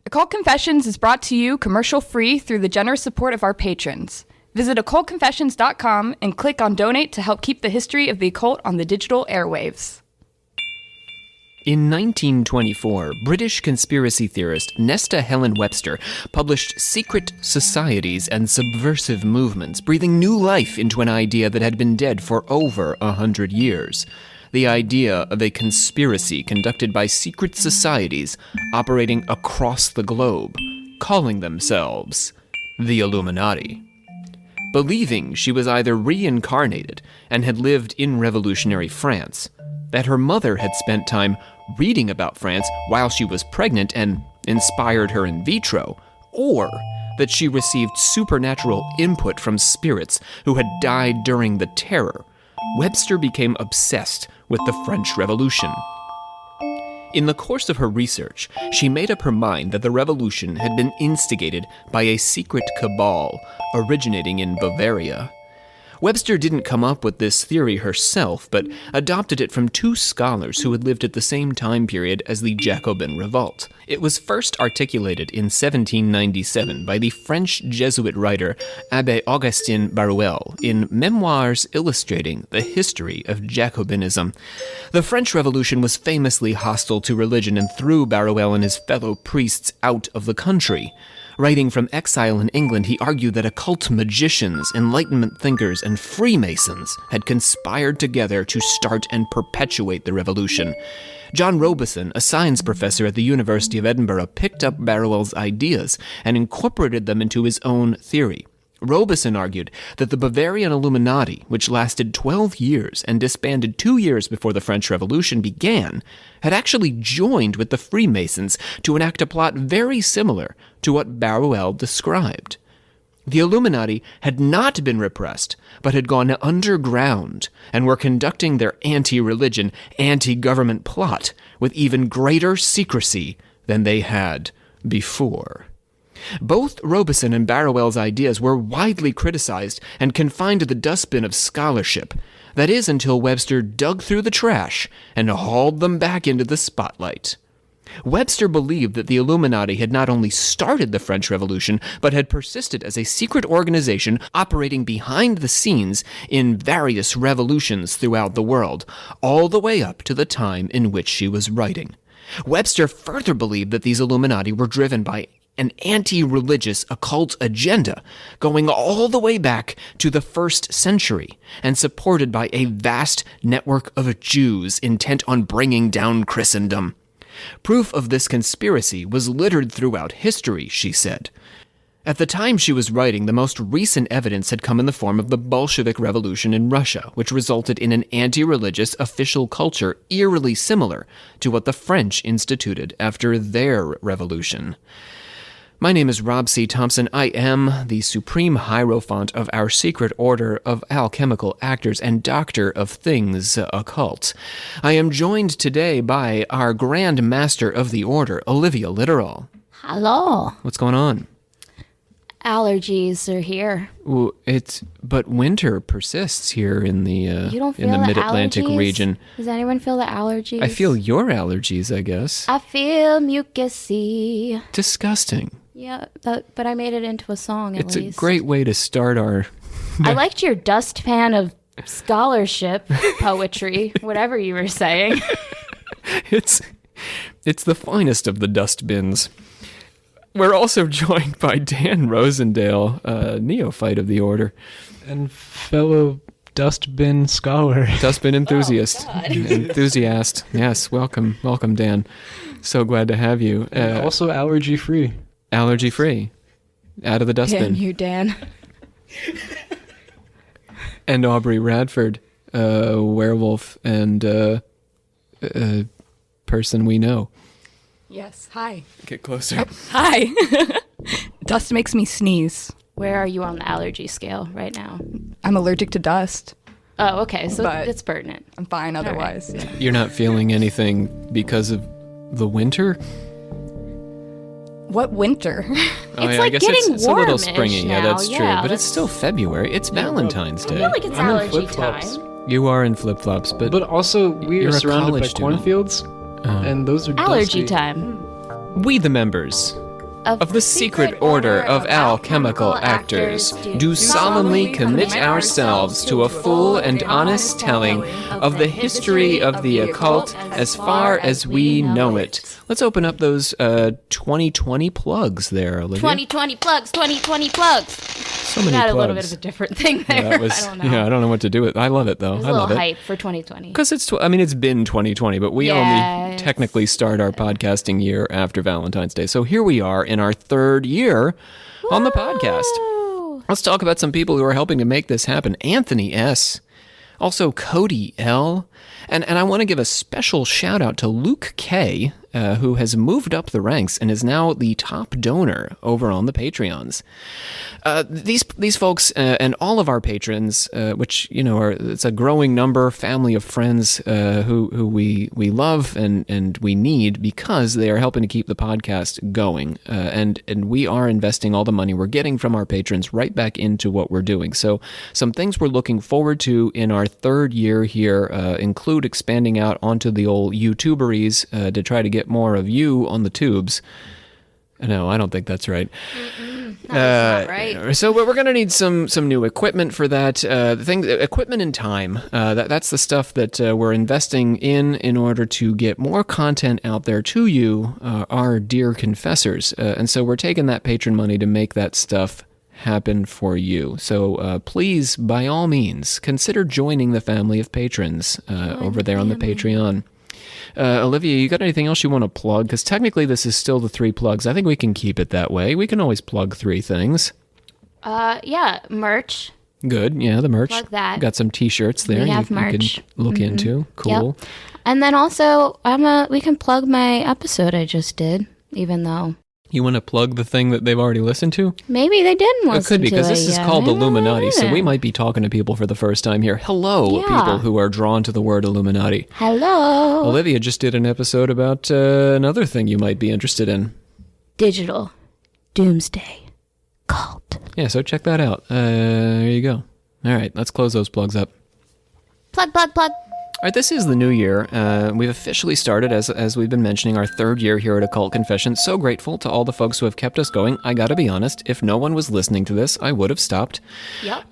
Occult Confessions is brought to you commercial-free through the generous support of our patrons. Visit occultconfessions.com and click on Donate to help keep the history of the occult on the digital airwaves. In 1924, British conspiracy theorist Nesta Helen Webster published Secret Societies and Subversive Movements, breathing new life into an idea that had been dead for over 100 years. The idea of a conspiracy conducted by secret societies operating across the globe, calling themselves the Illuminati. Believing she was either reincarnated and had lived in revolutionary France, that her mother had spent time reading about France while she was pregnant and inspired her in vitro, or that she received supernatural input from spirits who had died during the Terror, Webster became obsessed with the French Revolution. In the course of her research, she made up her mind that the revolution had been instigated by a secret cabal originating in Bavaria. Webster didn't come up with this theory herself, but adopted it from two scholars who had lived at the same time period as the Jacobin Revolt. It was first articulated in 1797 by the French Jesuit writer Abbé Augustin Barruel in Memoirs Illustrating the History of Jacobinism. The French Revolution was famously hostile to religion and threw Barruel and his fellow priests out of the country. Writing from exile in England, he argued that occult magicians, Enlightenment thinkers, and Freemasons had conspired together to start and perpetuate the revolution. John Robison, a science professor at the University of Edinburgh, picked up Barruel's ideas and incorporated them into his own theory. Robison argued that the Bavarian Illuminati, which lasted 12 years and disbanded 2 years before the French Revolution began, had actually joined with the Freemasons to enact a plot very similar to what Barruel described. The Illuminati had not been repressed, but had gone underground and were conducting their anti-religion, anti-government plot with even greater secrecy than they had before. Both Robison and Barruel's ideas were widely criticized and confined to the dustbin of scholarship. That is, until Webster dug through the trash and hauled them back into the spotlight. Webster believed that the Illuminati had not only started the French Revolution, but had persisted as a secret organization operating behind the scenes in various revolutions throughout the world, all the way up to the time in which she was writing. Webster further believed that these Illuminati were driven by an anti-religious occult agenda going all the way back to the 1st century and supported by a vast network of Jews intent on bringing down Christendom. Proof of this conspiracy was littered throughout history, she said. At the time she was writing, the most recent evidence had come in the form of the Bolshevik Revolution in Russia, which resulted in an anti-religious official culture eerily similar to what the French instituted after their revolution. My name is Rob C. Thompson. I am the Supreme Hierophant of our secret order of alchemical actors and Doctor of Things Occult. I am joined today by our Grand Master of the Order, Olivia Litterall. Hello. What's going on? Allergies are here. Well, but winter persists here in the Mid-Atlantic region. Does anyone feel the allergies? I feel your allergies, I guess. I feel mucusy. Disgusting. Yeah, but I made it into a song at least. It's a great way to start our... I liked your dustpan of scholarship, poetry, whatever you were saying. It's the finest of the dustbins. We're also joined by Dan Rosendale, a neophyte of the order. And fellow dustbin scholar. Dustbin enthusiast. Oh, Enthusiast. Yes, welcome, Dan. So glad to have you. Also allergy-free. Allergy-free. Out of the dustbin. Damn you, Dan. And Aubrey Radford, werewolf and person we know. Yes, hi. Get closer. Hi. Dust makes me sneeze. Where are you on the allergy scale right now? I'm allergic to dust. Oh, okay, so But- it's pertinent. I'm fine otherwise. Right. Yeah. You're not feeling anything because of the winter? What winter? Oh, It's yeah, I like guess getting it's a little warmish springy. Yeah, now. that's true. Yeah, But it's still February. It's Valentine's I Day. feel like it's I'm in allergy flip-flops. time. You are in flip-flops, But also, we You're are a surrounded by college student. cornfields, and those are Allergy dusty. time. we, the members of the secret order of alchemical actors, do solemnly commit ourselves to a full and honest telling of the history of the occult as far as we know it. Let's open up those 2020 plugs there, Olivia. 2020 plugs, 2020 plugs. So many Got plugs. a little bit of a different thing there. Yeah, I don't know. Yeah, I don't know what to do with it. I love it, though. It was I a love little it. hype for 2020. Because it's been 2020, but we only technically start our podcasting year after Valentine's Day. So here we are in our third year on the podcast. Let's talk about some people who are helping to make this happen. Anthony S., also Cody L., and I want to give a special shout out to Luke K., who has moved up the ranks and is now the top donor over on the Patreons. These folks and all of our patrons, which it's a growing number, family of friends who we love and we need because they are helping to keep the podcast going, and we are investing all the money we're getting from our patrons right back into what we're doing. So some things we're looking forward to in our third year here include expanding out onto the old YouTuberies to try to get more of you on the tubes. No, I don't think that's right. That's not right. So we're going to need some new equipment for that. Equipment and time. That's the stuff that we're investing in order to get more content out there to you, our dear confessors. And so we're taking that patron money to make that stuff happen for you. So please, by all means, consider joining the family of patrons over there on the Patreon. Olivia, you got anything else you want to plug? Because technically this is still the 3 plugs. I think we can keep it that way. We can always plug 3 things. Yeah, merch. Good. Yeah, the merch. Plug that. Got some T-shirts there We have you merch. can look into. Cool. Yep. And then also, we can plug my episode I just did, even though You want to plug the thing that they've already listened to? maybe they didn't listen to it. It could be, because this is yet. called Maybe they Illuminati, so we didn't. might be talking to people for the first time here. Hello, Yeah. people who are drawn to the word Illuminati. Hello. Olivia just did an episode about another thing you might be interested in. Digital Doomsday Cult. Yeah, so check that out. There you go. All right, let's close those plugs up. Plug. All right, this is the new year. We've officially started, as we've been mentioning, our third year here at Occult Confessions. So grateful to all the folks who have kept us going. I gotta be honest, if no one was listening to this, I would have stopped. Yep.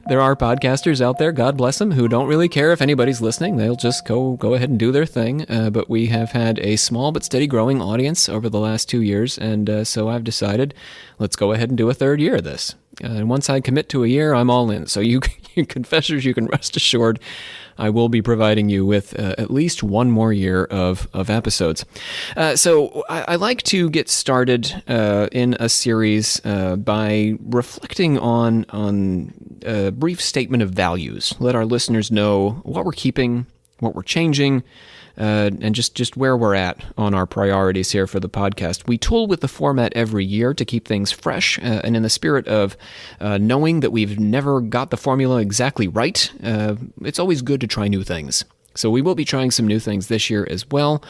There are podcasters out there, God bless them, who don't really care if anybody's listening. They'll just go ahead and do their thing. But we have had a small but steady growing audience over the last 2 years, and so I've decided, let's go ahead and do a third year of this. And once I commit to a year, I'm all in. So you confessors, you can rest assured I will be providing you with at least one more year of episodes. So I like to get started in a series by reflecting on a brief statement of values. Let our listeners know what we're keeping, what we're changing, and just where we're at on our priorities here for the podcast. We tool with the format every year to keep things fresh, and in the spirit of knowing that we've never got the formula exactly right, it's always good to try new things. So we will be trying some new things this year as well,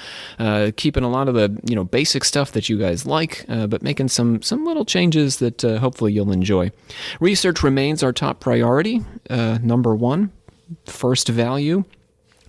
keeping a lot of the basic stuff that you guys like, but making some little changes that hopefully you'll enjoy. Research remains our top priority. Number 1, first value.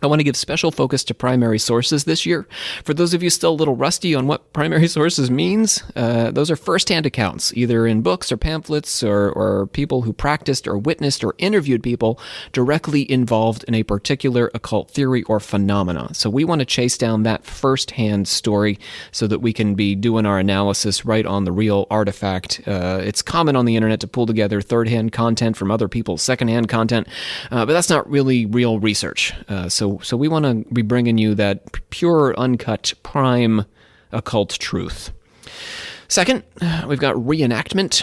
I want to give special focus to primary sources this year. For those of you still a little rusty on what primary sources means, those are first-hand accounts, either in books or pamphlets or people who practiced or witnessed or interviewed people directly involved in a particular occult theory or phenomena. So we want to chase down that first-hand story so that we can be doing our analysis right on the real artifact. It's common on the internet to pull together third-hand content from other people's second-hand content, but that's not really real research. So we want to be bringing you that pure, uncut, prime occult truth. Second, we've got reenactment.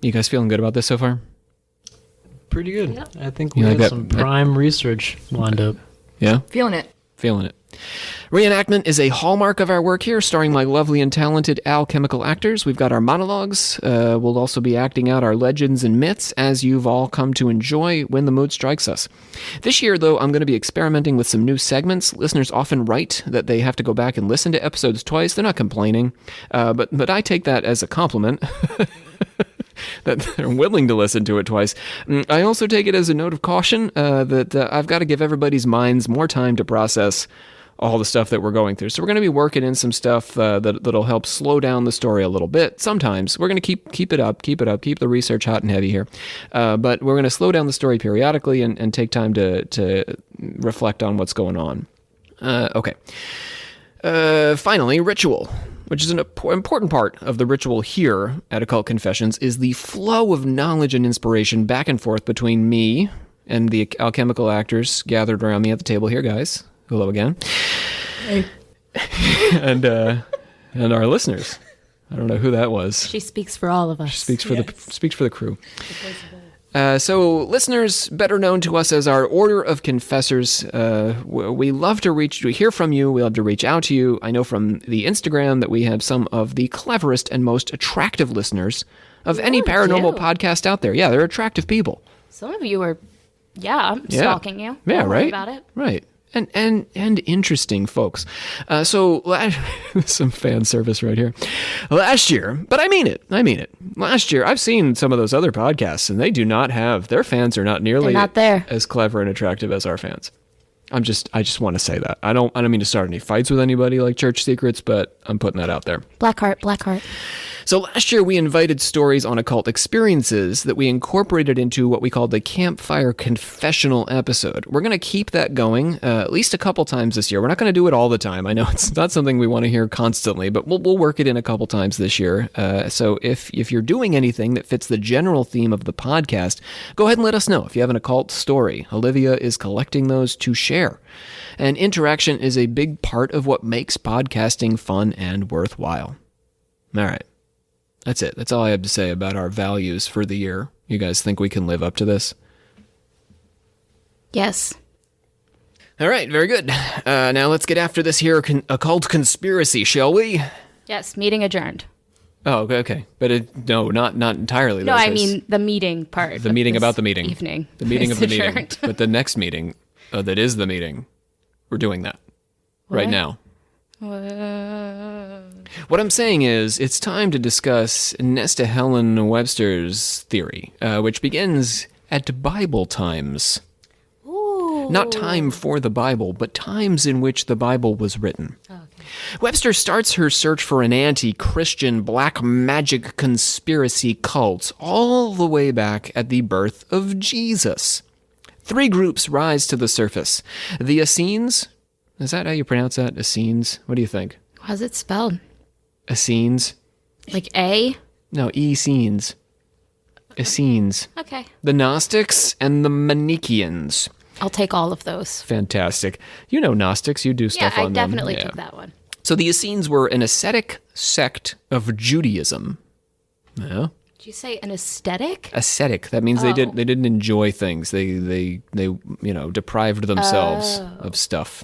You guys feeling good about this so far? Pretty good. Yep. I think we You like have that? some prime research lined up. Yeah? Feeling it. Feeling it. Reenactment is a hallmark of our work here, starring my lovely and talented alchemical actors. We've got our monologues. We'll also be acting out our legends and myths, as you've all come to enjoy when the mood strikes us. This year, though, I'm going to be experimenting with some new segments. Listeners often write that they have to go back and listen to episodes twice. They're not complaining, but I take that as a compliment. That they're willing to listen to it twice. I also take it as a note of caution that I've got to give everybody's minds more time to process all the stuff that we're going through. So we're going to be working in some stuff that'll help slow down the story a little bit. Sometimes we're going to keep it up, keep the research hot and heavy here. But we're going to slow down the story periodically and take time to reflect on what's going on. Okay. Finally, ritual, which is an important part of the ritual here at Occult Confessions, is the flow of knowledge and inspiration back and forth between me and the alchemical actors gathered around me at the table here, guys. Hello again. Hey. and our listeners. I don't know who that was. She speaks for all of us. She speaks for the crew. So listeners, better known to us as our Order of Confessors, we love to hear from you. We love to reach out to you. I know from the Instagram that we have some of the cleverest and most attractive listeners of any paranormal podcast out there. Yeah, they're attractive people. Some of you are, I'm stalking you. Yeah, Don't worry right? about it. Right. And interesting folks. So some fan service right here. Last year, but I mean it. Last year, I've seen some of those other podcasts, and they do not have, their fans are not nearly They're not there. as clever and attractive as our fans. I just want to say that. I don't mean to start any fights with anybody like Church Secrets, but I'm putting that out there. Blackheart. So last year we invited stories on occult experiences that we incorporated into what we called the Campfire Confessional episode. We're going to keep that going at least a couple times this year. We're not going to do it all the time. I know it's not something we want to hear constantly, but we'll work it in a couple times this year. So if you're doing anything that fits the general theme of the podcast, go ahead and let us know. If you have an occult story, Olivia is collecting those to share. And interaction is a big part of what makes podcasting fun and worthwhile. All right. That's it. That's all I have to say about our values for the year. You guys think we can live up to this? Yes. All right, very good. Now let's get after this here occult conspiracy, shall we? Yes, meeting adjourned. Oh, okay. But no, not entirely. No, I mean the meeting part. The meeting about the meeting. Evening. The meeting of the meeting. Adjourned. But the next meeting, that is the meeting, we're doing that right now. What I'm saying is, it's time to discuss Nesta Helen Webster's theory, which begins at Bible times. Ooh. Not time for the Bible, but times in which the Bible was written. Okay. Webster starts her search for an anti-Christian black magic conspiracy cult all the way back at the birth of Jesus. 3 groups rise to the surface. The Essenes. Is that how you pronounce that? Essenes? What do you think? How's it spelled? Essenes? Like A? No, Essenes. Essenes. Okay. The Gnostics and the Manichaeans. I'll take all of those. Fantastic. You know Gnostics. You do stuff on them. Yeah, I definitely took that one. So the Essenes were an ascetic sect of Judaism. Yeah. Did you say an aesthetic? Ascetic. That means they didn't enjoy things. They deprived themselves of stuff.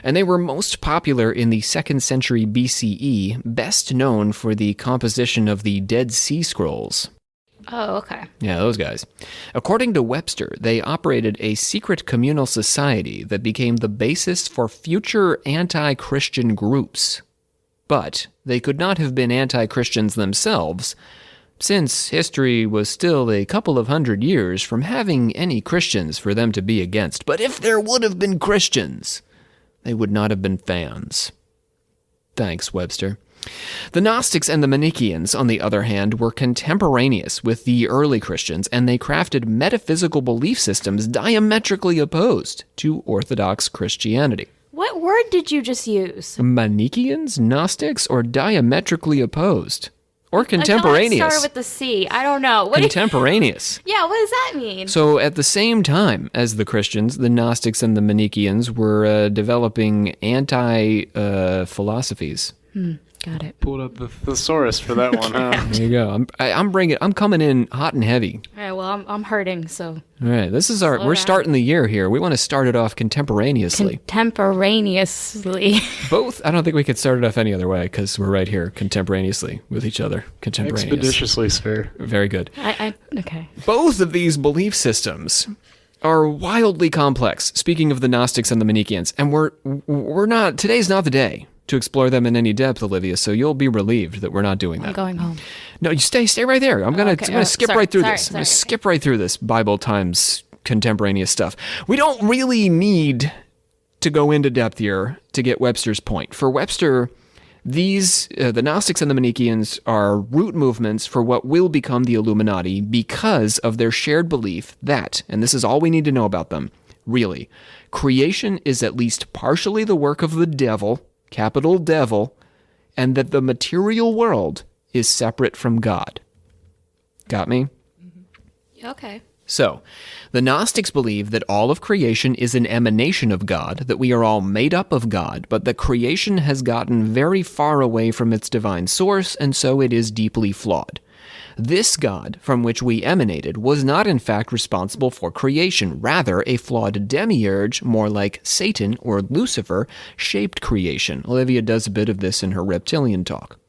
And they were most popular in the 2nd century BCE, best known for the composition of the Dead Sea Scrolls. Oh, okay. Yeah, those guys. According to Webster, they operated a secret communal society that became the basis for future anti-Christian groups. But they could not have been anti-Christians themselves, since history was still a couple of hundred years from having any Christians for them to be against. But if there would have been Christians, they would not have been fans. Thanks, Webster. The Gnostics and the Manichaeans, on the other hand, were contemporaneous with the early Christians, and they crafted metaphysical belief systems diametrically opposed to Orthodox Christianity. What word did you just use? Manichaeans, Gnostics, or diametrically opposed? Or I contemporaneous? feel like it started with the C. I don't know. Contemporaneous. Yeah, what does that mean? So at the same time as the Christians, the Gnostics and the Manichaeans were developing anti-philosophies. Got it. Pulled up the thesaurus for that one, huh? There you go. I'm coming in hot and heavy. All right, well, I'm hurting, so. All right, we're starting the year here. We want to start it off contemporaneously. Contemporaneously. Both, I don't think we could start it off any other way because we're right here contemporaneously with each other. Contemporaneous. Expeditiously, sir. Very good. Okay. Both of these belief systems are wildly complex, speaking of the Gnostics and the Manichaeans, and today's not the day to explore them in any depth, Olivia, so you'll be relieved that we're not doing that. I'm going home. No, you stay right there. I'm gonna skip right through this. I'm gonna Sorry. skip right through this Bible times contemporaneous stuff. We don't really need to go into depth here to get Webster's point. For Webster, these, the Gnostics and the Manichaeans are root movements for what will become the Illuminati because of their shared belief that, and this is all we need to know about them, really, creation is at least partially the work of the devil, capital devil, and that the material world is separate from God. Got me? Okay. So, the Gnostics believe that all of creation is an emanation of God, that we are all made up of God, but that creation has gotten very far away from its divine source, and so it is deeply flawed. This God, from which we emanated, was not in fact responsible for creation. Rather, a flawed demiurge, more like Satan or Lucifer, shaped creation. Olivia does a bit of this in her reptilian talk.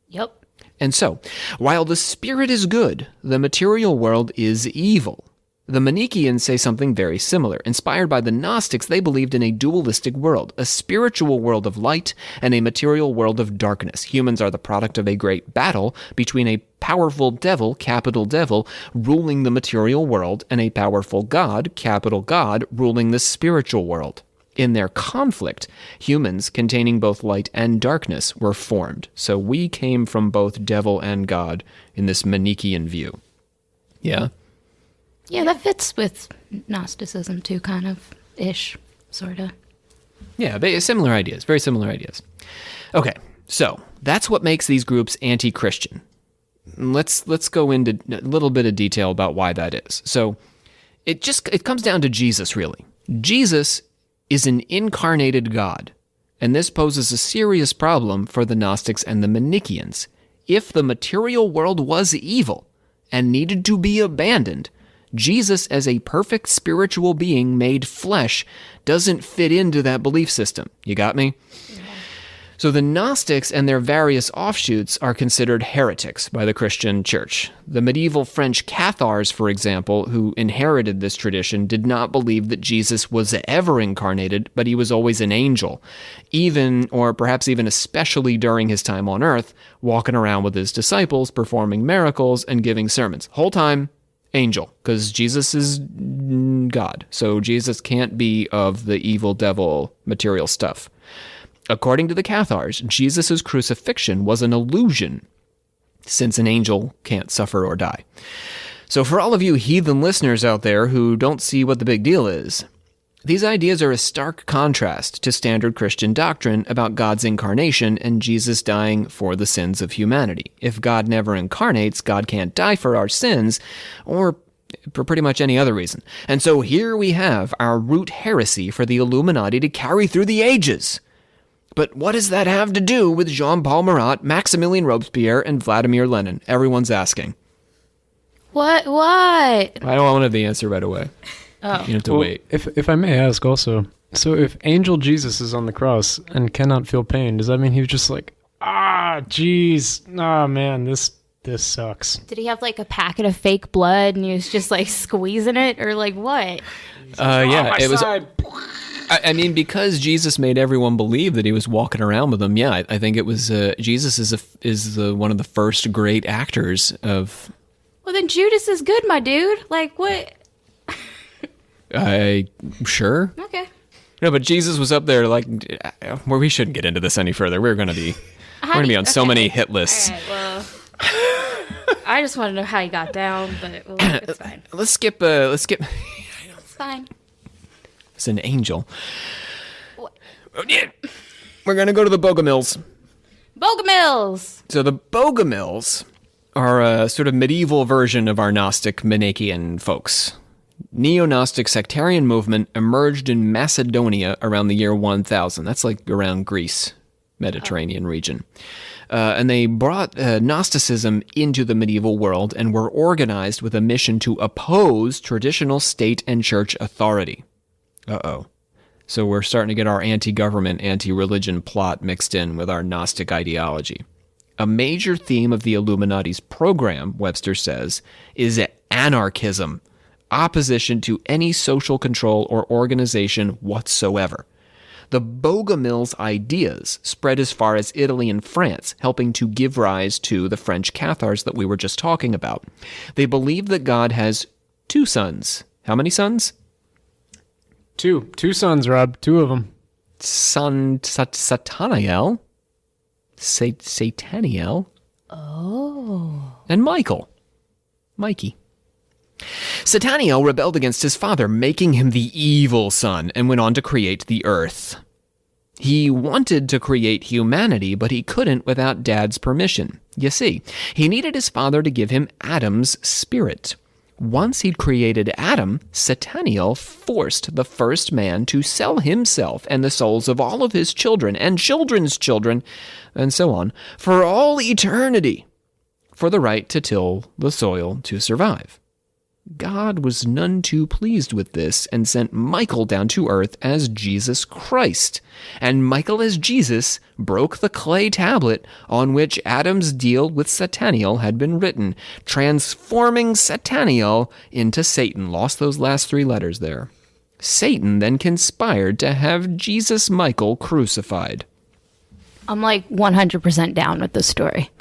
Yep. And so, while the spirit is good, the material world is evil. The Manichaeans say something very similar. Inspired by the Gnostics, they believed in a dualistic world, a spiritual world of light and a material world of darkness. Humans are the product of a great battle between a powerful devil, capital devil, ruling the material world, and a powerful God, capital God, ruling the spiritual world. In their conflict, humans containing both light and darkness were formed. So we came from both devil and God in this Manichaean view. Yeah? Yeah, that fits with Gnosticism too, kind of ish, sort of. Yeah, similar ideas, very similar ideas. Okay, so that's what makes these groups anti-Christian. Let's go into a little bit of detail about why that is. So it comes down to Jesus, really. Jesus is an incarnated God, and this poses a serious problem for the Gnostics and the Manichaeans. If the material world was evil and needed to be abandoned, Jesus as a perfect spiritual being made flesh doesn't fit into that belief system. You got me? Yeah. So the Gnostics and their various offshoots are considered heretics by the Christian church. The medieval French Cathars, for example, who inherited this tradition, did not believe that Jesus was ever incarnated, but he was always an angel, even, or perhaps even especially during his time on earth, walking around with his disciples, performing miracles, and giving sermons. Whole time, angel, because Jesus is God, so Jesus can't be of the evil devil material stuff. According to the Cathars, Jesus' crucifixion was an illusion, since an angel can't suffer or die. So for all of you heathen listeners out there who don't see what the big deal is, these ideas are a stark contrast to standard Christian doctrine about God's incarnation and Jesus dying for the sins of humanity. If God never incarnates, God can't die for our sins, or for pretty much any other reason. And so here we have our root heresy for the Illuminati to carry through the ages. But what does that have to do with Jean-Paul Marat, Maximilian Robespierre, and Vladimir Lenin? Everyone's asking. What? I don't want the answer right away. Oh. You have to wait. If I may ask also, so if angel Jesus is on the cross and cannot feel pain, does that mean he was just like, jeez, man, this sucks? Did he have like a packet of fake blood and he was just like squeezing it, or like what? Yeah, it was. Side. I mean, because Jesus made everyone believe that he was walking around with them. Yeah, I think it was Jesus is one of the first great actors of. Well, then Judas is good, my dude. Like what? Sure. Okay. No, but Jesus was up there like, well, we shouldn't get into this any further. We're gonna be on so many hit lists. All right, well, I just want to know how he got down, but well, it's fine. Let's skip. It's fine. It's an angel. What? We're gonna go to the Bogomils. Bogomils! So the Bogomils are a sort of medieval version of our Gnostic Manichaean folks. Neo-Gnostic sectarian movement emerged in Macedonia around the year 1000. That's like around Greece, Mediterranean region. And they brought Gnosticism into the medieval world and were organized with a mission to oppose traditional state and church authority. Uh-oh. So we're starting to get our anti-government, anti-religion plot mixed in with our Gnostic ideology. A major theme of the Illuminati's program, Webster says, is anarchism, opposition to any social control or organization whatsoever. The Bogomils' ideas spread as far as Italy and France, helping to give rise to the French Cathars that we were just talking about. They believe that God has two sons. How many sons? Two sons, Rob. Two of them. Sataniel, Sataniel, and Mikey. Sataniel rebelled against his father, making him the evil son, and went on to create the earth. He wanted to create humanity, but he couldn't without Dad's permission. You see, he needed his father to give him Adam's spirit. Once he'd created Adam, Sataniel forced the first man to sell himself and the souls of all of his children and children's children, and so on, for all eternity, for the right to till the soil to survive. God was none too pleased with this and sent Michael down to earth as Jesus Christ. And Michael as Jesus broke the clay tablet on which Adam's deal with Sataniel had been written, transforming Sataniel into Satan. Lost those last 3 letters there. Satan then conspired to have Jesus Michael crucified. I'm like 100% down with this story.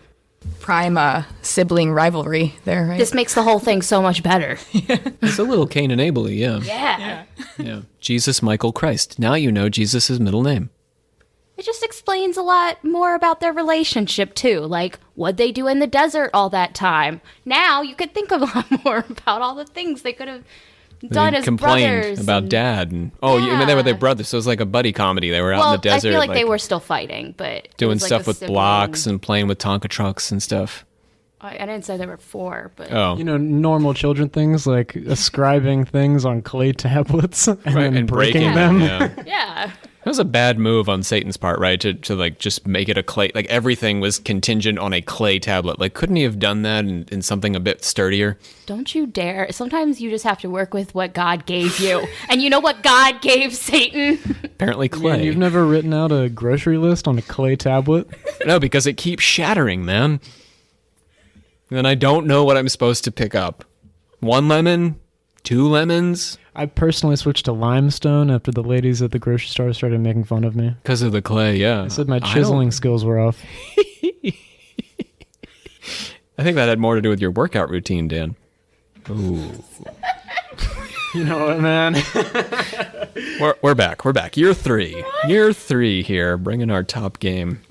Prime sibling rivalry there, right? This makes the whole thing so much better. It's a little Cain and Abel, yeah. Yeah. Jesus Michael Christ. Now you know Jesus' middle name. It just explains a lot more about their relationship, too. Like, what'd they do in the desert all that time? Now you could think a lot more about all the things they could have done as brothers. About Dad. And, you mean they were their brothers, so it was like a buddy comedy. They were out in the desert. I feel like they were still fighting, but doing like stuff with blocks and playing with Tonka trucks and stuff. I didn't say there were 4, but... Oh. You know, normal children things like ascribing things on clay tablets and then breaking them. Yeah. That was a bad move on Satan's part, right? To like just make it a clay, like everything was contingent on a clay tablet. Like, couldn't he have done that in something a bit sturdier? Don't you dare. Sometimes you just have to work with what God gave you. And you know what God gave Satan? Apparently clay. Man, you've never written out a grocery list on a clay tablet? No, because it keeps shattering, man. And I don't know what I'm supposed to pick up. 1 lemon? 2 lemons? I personally switched to limestone after the ladies at the grocery store started making fun of me. Because of the clay, yeah. I said my chiseling skills were off. I think that had more to do with your workout routine, Dan. Ooh. You know what, man? We're back. Year 3. Year 3 here, bringing our top game.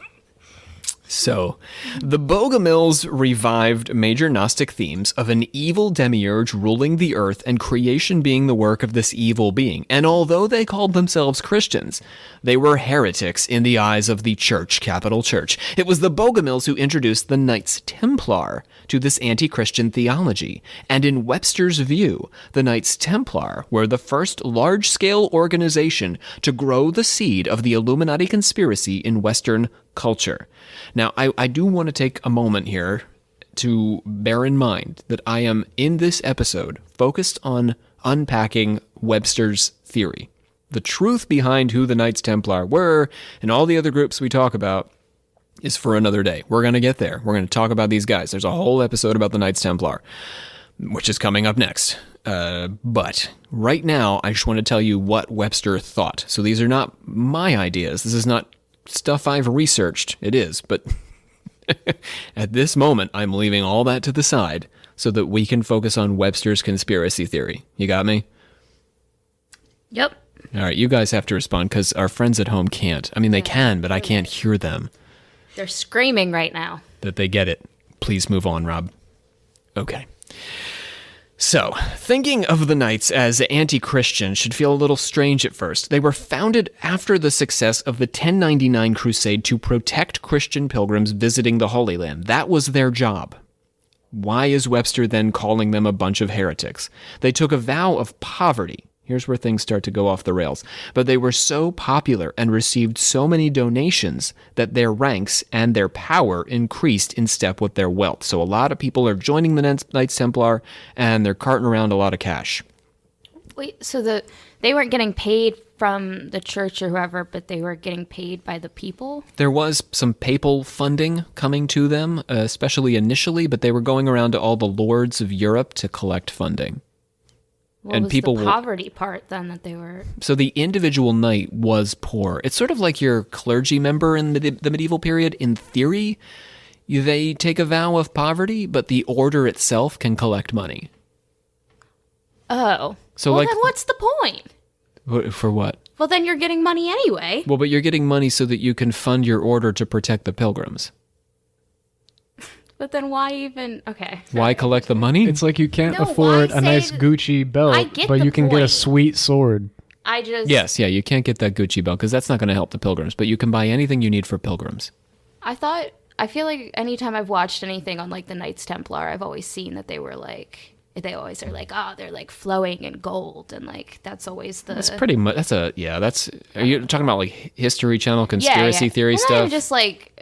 So, the Bogomils revived major Gnostic themes of an evil demiurge ruling the earth and creation being the work of this evil being. And although they called themselves Christians, they were heretics in the eyes of the church, capital church. It was the Bogomils who introduced the Knights Templar to this anti-Christian theology. And in Webster's view, the Knights Templar were the first large-scale organization to grow the seed of the Illuminati conspiracy in Western culture. Now, I do want to take a moment here to bear in mind that I am, in this episode, focused on unpacking Webster's theory. The truth behind who the Knights Templar were and all the other groups we talk about is for another day. We're going to get there. We're going to talk about these guys. There's a whole episode about the Knights Templar, which is coming up next. But right now, I just want to tell you what Webster thought. So these are not my ideas. This is not stuff I've researched. It is, but at this moment, I'm leaving all that to the side so that we can focus on Webster's conspiracy theory. You got me? Yep. All right, you guys have to respond because our friends at home can't. I mean, they can, but I can't hear them. They're screaming right now. That they get it. Please move on, Rob. Okay. So, thinking of the Knights as anti-Christian should feel a little strange at first. They were founded after the success of the 1099 Crusade to protect Christian pilgrims visiting the Holy Land. That was their job. Why is Webster then calling them a bunch of heretics? They took a vow of poverty. Here's where things start to go off the rails. But they were so popular and received so many donations that their ranks and their power increased in step with their wealth. So a lot of people are joining the Knights Templar and they're carting around a lot of cash. Wait, so they weren't getting paid from the church or whoever, but they were getting paid by the people? There was some papal funding coming to them, especially initially, but they were going around to all the lords of Europe to collect funding. What and was people the poverty part then that they were... So the individual knight was poor. It's sort of like your clergy member in the medieval period. In theory, they take a vow of poverty, but the order itself can collect money. Oh. So well, then what's the point? For what? Well, then you're getting money anyway. Well, but you're getting money so that you can fund your order to protect the pilgrims. But then why even... Okay. Why collect the money? It's like you can't No, afford why a nice say- Gucci belt, I get but the you can get a point. sweet sword. I just... Yes, yeah, you can't get that Gucci belt because that's not going to help the pilgrims, but you can buy anything you need for pilgrims. I feel like anytime I've watched anything on like the Knights Templar, I've always seen that they always are like, oh, they're like flowing in gold, and like that's always the. That's pretty much. Are you talking about like History Channel conspiracy theory and stuff?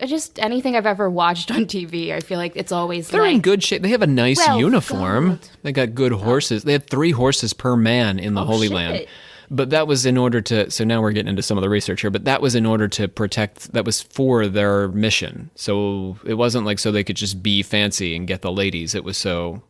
Just anything I've ever watched on TV. I feel like it's always They're in good shape. They have a nice Well, uniform. gold. They got good horses. They had 3 horses per man in the Holy shit. Land. But that was in order to, so now we're getting into some of the research here, but that was in order to protect, that was for their mission. So it wasn't like so they could just be fancy and get the ladies. It was so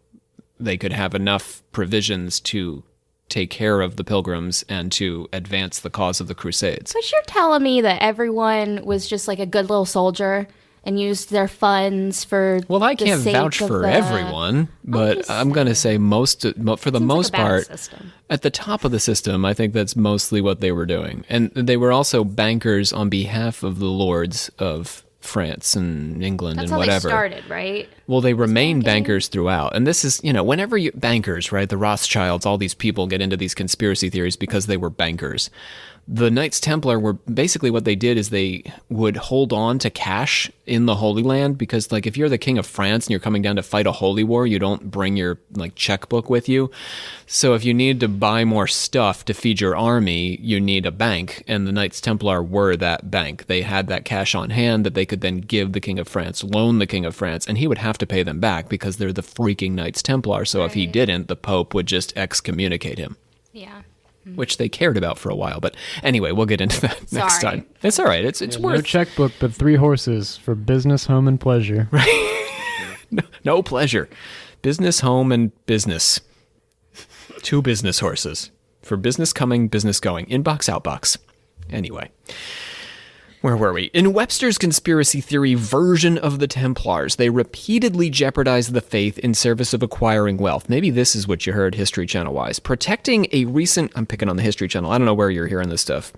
they could have enough provisions to take care of the pilgrims and to advance the cause of the Crusades. But you're telling me that everyone was just like a good little soldier and used their funds for. Well, I the can't sake vouch of for the- everyone, but just I'm going to say for the Seems most like a bad part, system. at the top of the system, I think that's mostly what they were doing. And they were also bankers on behalf of the lords of France and England That's and how whatever. they started, right? Well, they remain bankers throughout. And this is, whenever you bankers, right? The Rothschilds, all these people get into these conspiracy theories because they were bankers. The Knights Templar were basically what they did is they would hold on to cash in the Holy Land because, like, if you're the king of France and you're coming down to fight a holy war, you don't bring your like checkbook with you. So if you need to buy more stuff to feed your army, you need a bank, and the Knights Templar were that bank. They had that cash on hand that they could then give the king of France, loan the king of France, and he would have to pay them back because they're the freaking Knights Templar. So if he didn't, the Pope would just excommunicate him. Yeah. Which they cared about for a while. But anyway, we'll get into that next Sorry. time. It's all right. It's No worth checkbook, but 3 horses for business, home, and pleasure. no pleasure. Business, home, and business. 2 business horses. For business coming, business going. Inbox, outbox. Anyway. Where were we? In Webster's conspiracy theory version of the Templars, they repeatedly jeopardized the faith in service of acquiring wealth. Maybe this is what you heard History Channel-wise. Protecting a recent... I'm picking on the History Channel. I don't know where you're hearing this stuff.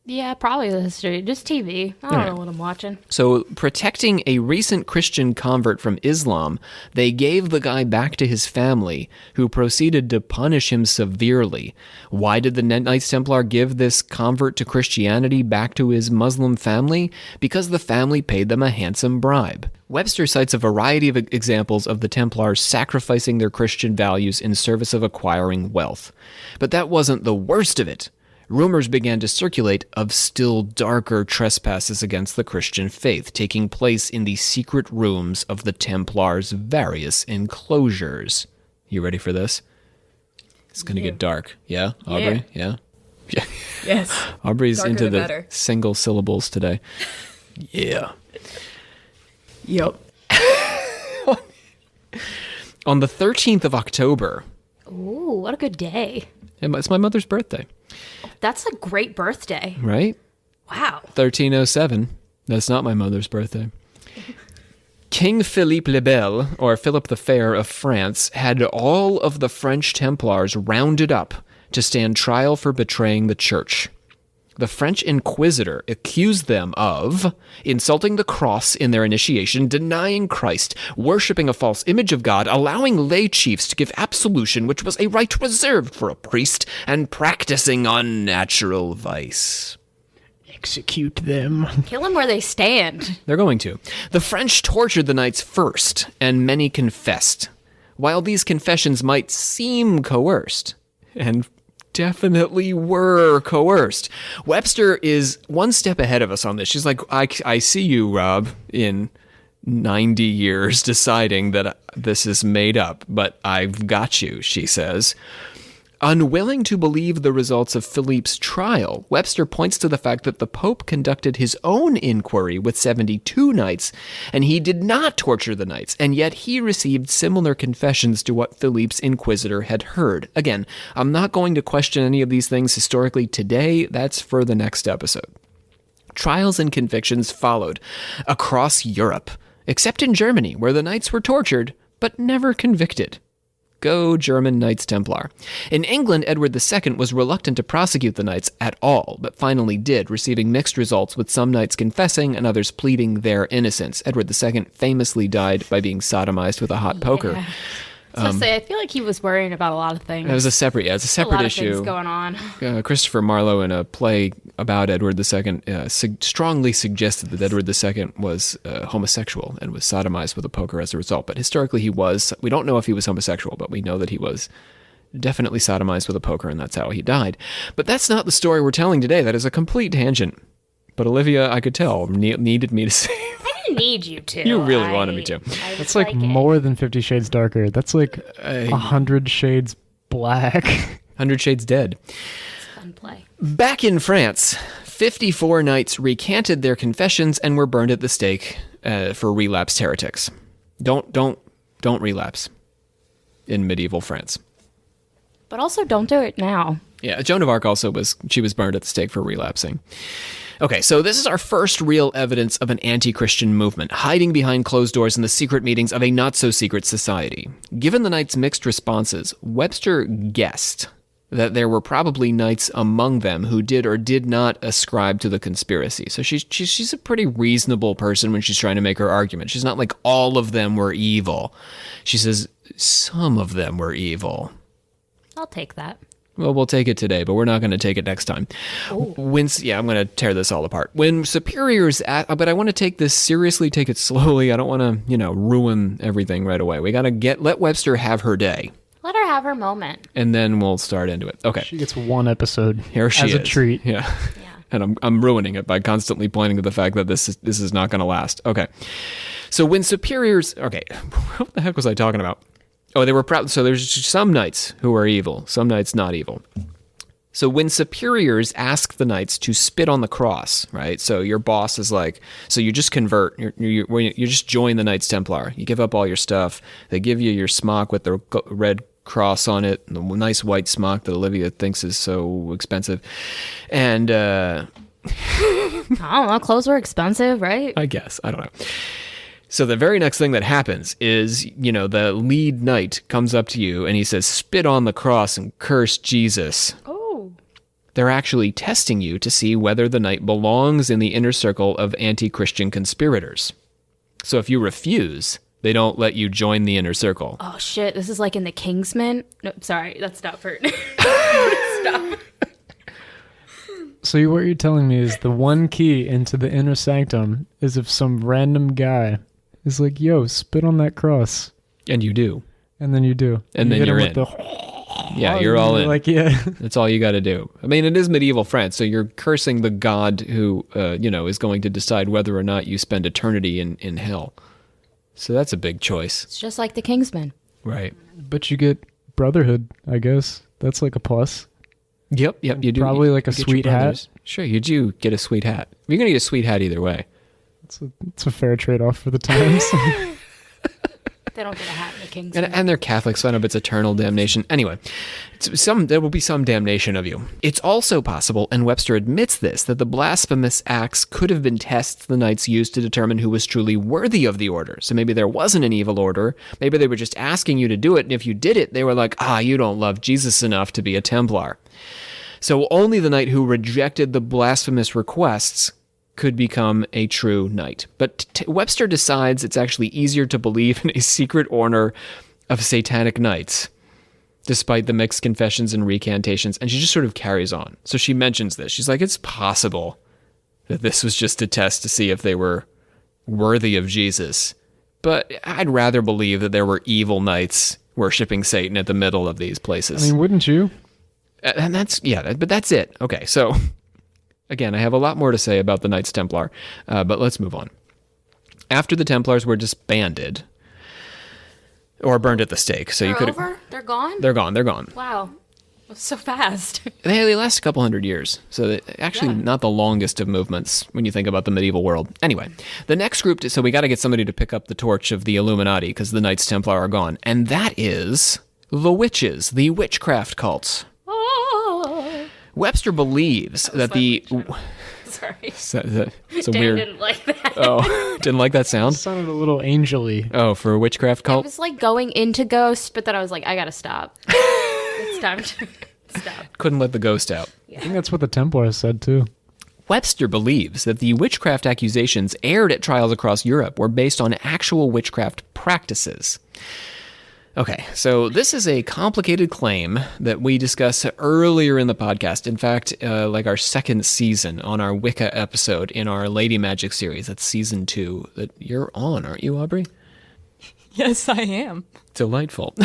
Yeah, probably the history. Just TV. I don't know what I'm watching. So, protecting a recent Christian convert from Islam, they gave the guy back to his family, who proceeded to punish him severely. Why did the Knights Templar give this convert to Christianity back to his Muslim family? Because the family paid them a handsome bribe. Webster cites a variety of examples of the Templars sacrificing their Christian values in service of acquiring wealth. But that wasn't the worst of it. Rumors began to circulate of still darker trespasses against the Christian faith taking place in the secret rooms of the Templars' various enclosures. You ready for this? It's going to get dark. Yeah, Aubrey? Yeah? Yeah. Yes. Aubrey's Darker into the the better. single syllables today. Yeah. Yep. On the 13th of October, Ooh, what a good day. it's my mother's birthday, That's a great birthday. right? Wow. 1307. That's not my mother's birthday. King Philippe le Bel, or Philip the Fair of France, had all of the French Templars rounded up to stand trial for betraying the church. The French inquisitor accused them of insulting the cross in their initiation, denying Christ, worshipping a false image of God, allowing lay chiefs to give absolution, which was a right reserved for a priest, and practicing unnatural vice. Execute them. Kill them where they stand. They're going to. The French tortured the knights first, and many confessed. While these confessions might seem coerced, and definitely were coerced, Webster is one step ahead of us on this. She's like, I see you, Rob, in 90 years deciding that this is made up, but I've got you, she says. Unwilling to believe the results of Philippe's trial, Webster points to the fact that the Pope conducted his own inquiry with 72 knights, and he did not torture the knights, and yet he received similar confessions to what Philippe's inquisitor had heard. Again, I'm not going to question any of these things historically today. That's for the next episode. Trials and convictions followed across Europe, except in Germany, where the knights were tortured, but never convicted. Go German Knights Templar. In England, Edward II was reluctant to prosecute the knights at all, but finally did, receiving mixed results with some knights confessing and others pleading their innocence. Edward II famously died by being sodomized with a hot poker. I feel like he was worrying about a lot of things. It was a separate issue. A lot of things going on. Christopher Marlowe, in a play about Edward II, strongly suggested that Edward II was homosexual and was sodomized with a poker as a result. But historically, he was. We don't know if he was homosexual, but we know that he was definitely sodomized with a poker, and that's how he died. But that's not the story we're telling today. That is a complete tangent. But Olivia, I could tell, needed me to say. I didn't need you to. You really wanted me to. That's like more than 50 Shades Darker. That's like 100 Shades Black. 100 Shades Dead. It's a fun play. Back in France, 54 knights recanted their confessions and were burned at the stake for relapsed heretics. Don't relapse in medieval France. But also don't do it now. Yeah, Joan of Arc also was burned at the stake for relapsing. Okay, so this is our first real evidence of an anti-Christian movement, hiding behind closed doors in the secret meetings of a not-so-secret society. Given the knights' mixed responses, Webster guessed that there were probably knights among them who did or did not ascribe to the conspiracy. So she's a pretty reasonable person when she's trying to make her argument. She's not like all of them were evil. She says some of them were evil. I'll take that. Well, we'll take it today, but we're not going to take it next time. I'm going to tear this all apart. When superiors, but I want to take this seriously, take it slowly. I don't want to, ruin everything right away. We got to let Webster have her day. Let her have her moment. And then we'll start into it. Okay. She gets one episode Here she as a treat. Yeah. And I'm ruining it by constantly pointing to the fact that this is not going to last. Okay. So when superiors, okay, what the heck was I talking about? Oh, they were proud. So there's some knights who are evil, some knights not evil. So when superiors ask the knights to spit on the cross, right? So your boss is like, so you just convert, you just join the Knights Templar. You give up all your stuff. They give you your smock with the red cross on it, the nice white smock that Olivia thinks is so expensive. And I don't know, clothes were expensive, right? I guess, I don't know. So the very next thing that happens is, the lead knight comes up to you and he says, spit on the cross and curse Jesus. Oh. They're actually testing you to see whether the knight belongs in the inner circle of anti-Christian conspirators. So if you refuse, they don't let you join the inner circle. Oh, shit. This is like in the Kingsman. No, sorry. That's not for... Stop. So what you're telling me is the one key into the inner sanctum is if some random guy is like, yo, spit on that cross. And you do. And then you do. And then you're in. Yeah, you're all in. Like, yeah. That's all you got to do. I mean, it is medieval France, so you're cursing the god who, is going to decide whether or not you spend eternity in hell. So that's a big choice. It's just like the Kingsman. Right. But you get brotherhood, I guess. That's like a plus. Yep, you do. Probably like a sweet hat. Sure, you do get a sweet hat. You're going to get a sweet hat either way. It's a fair trade-off for the times. They don't get a hat in the Kingsman. And they're Catholics, so I know it's eternal damnation. Anyway, there will be some damnation of you. It's also possible, and Webster admits this, that the blasphemous acts could have been tests the knights used to determine who was truly worthy of the order. So maybe there wasn't an evil order. Maybe they were just asking you to do it, and if you did it, they were like, you don't love Jesus enough to be a Templar. So only the knight who rejected the blasphemous requests could become a true knight. But Webster decides it's actually easier to believe in a secret order of satanic knights, despite the mixed confessions and recantations, and she just sort of carries on. So she mentions this. She's like, it's possible that this was just a test to see if they were worthy of Jesus. But I'd rather believe that there were evil knights worshiping Satan at the middle of these places. I mean, wouldn't you? And but that's it. Okay, so again, I have a lot more to say about the Knights Templar, but let's move on. After the Templars were disbanded, or burned at the stake, so They're you could over? They're gone? They're gone. Wow. That's so fast. They last a couple hundred years, so actually not the longest of movements when you think about the medieval world. Anyway, the next group, so we got to get somebody to pick up the torch of the Illuminati, because the Knights Templar are gone, and that is the witches, the witchcraft cults. Webster believes that the... Sorry. It's a Dan weird. didn't like that. Oh, didn't like that sound? Sounded a little angel-y. Oh, for a witchcraft I cult? was like going into Ghost, but then I was like, I gotta stop. It's time to stop. Couldn't let the ghost out. I think that's what the Templars said, too. Webster believes that the witchcraft accusations aired at trials across Europe were based on actual witchcraft practices. Okay, so this is a complicated claim that we discussed earlier in the podcast. In fact, like our second season on our Wicca episode in our Lady Magic series. That's season 2 that you're on, aren't you, Aubrey? Yes, I am. Delightful.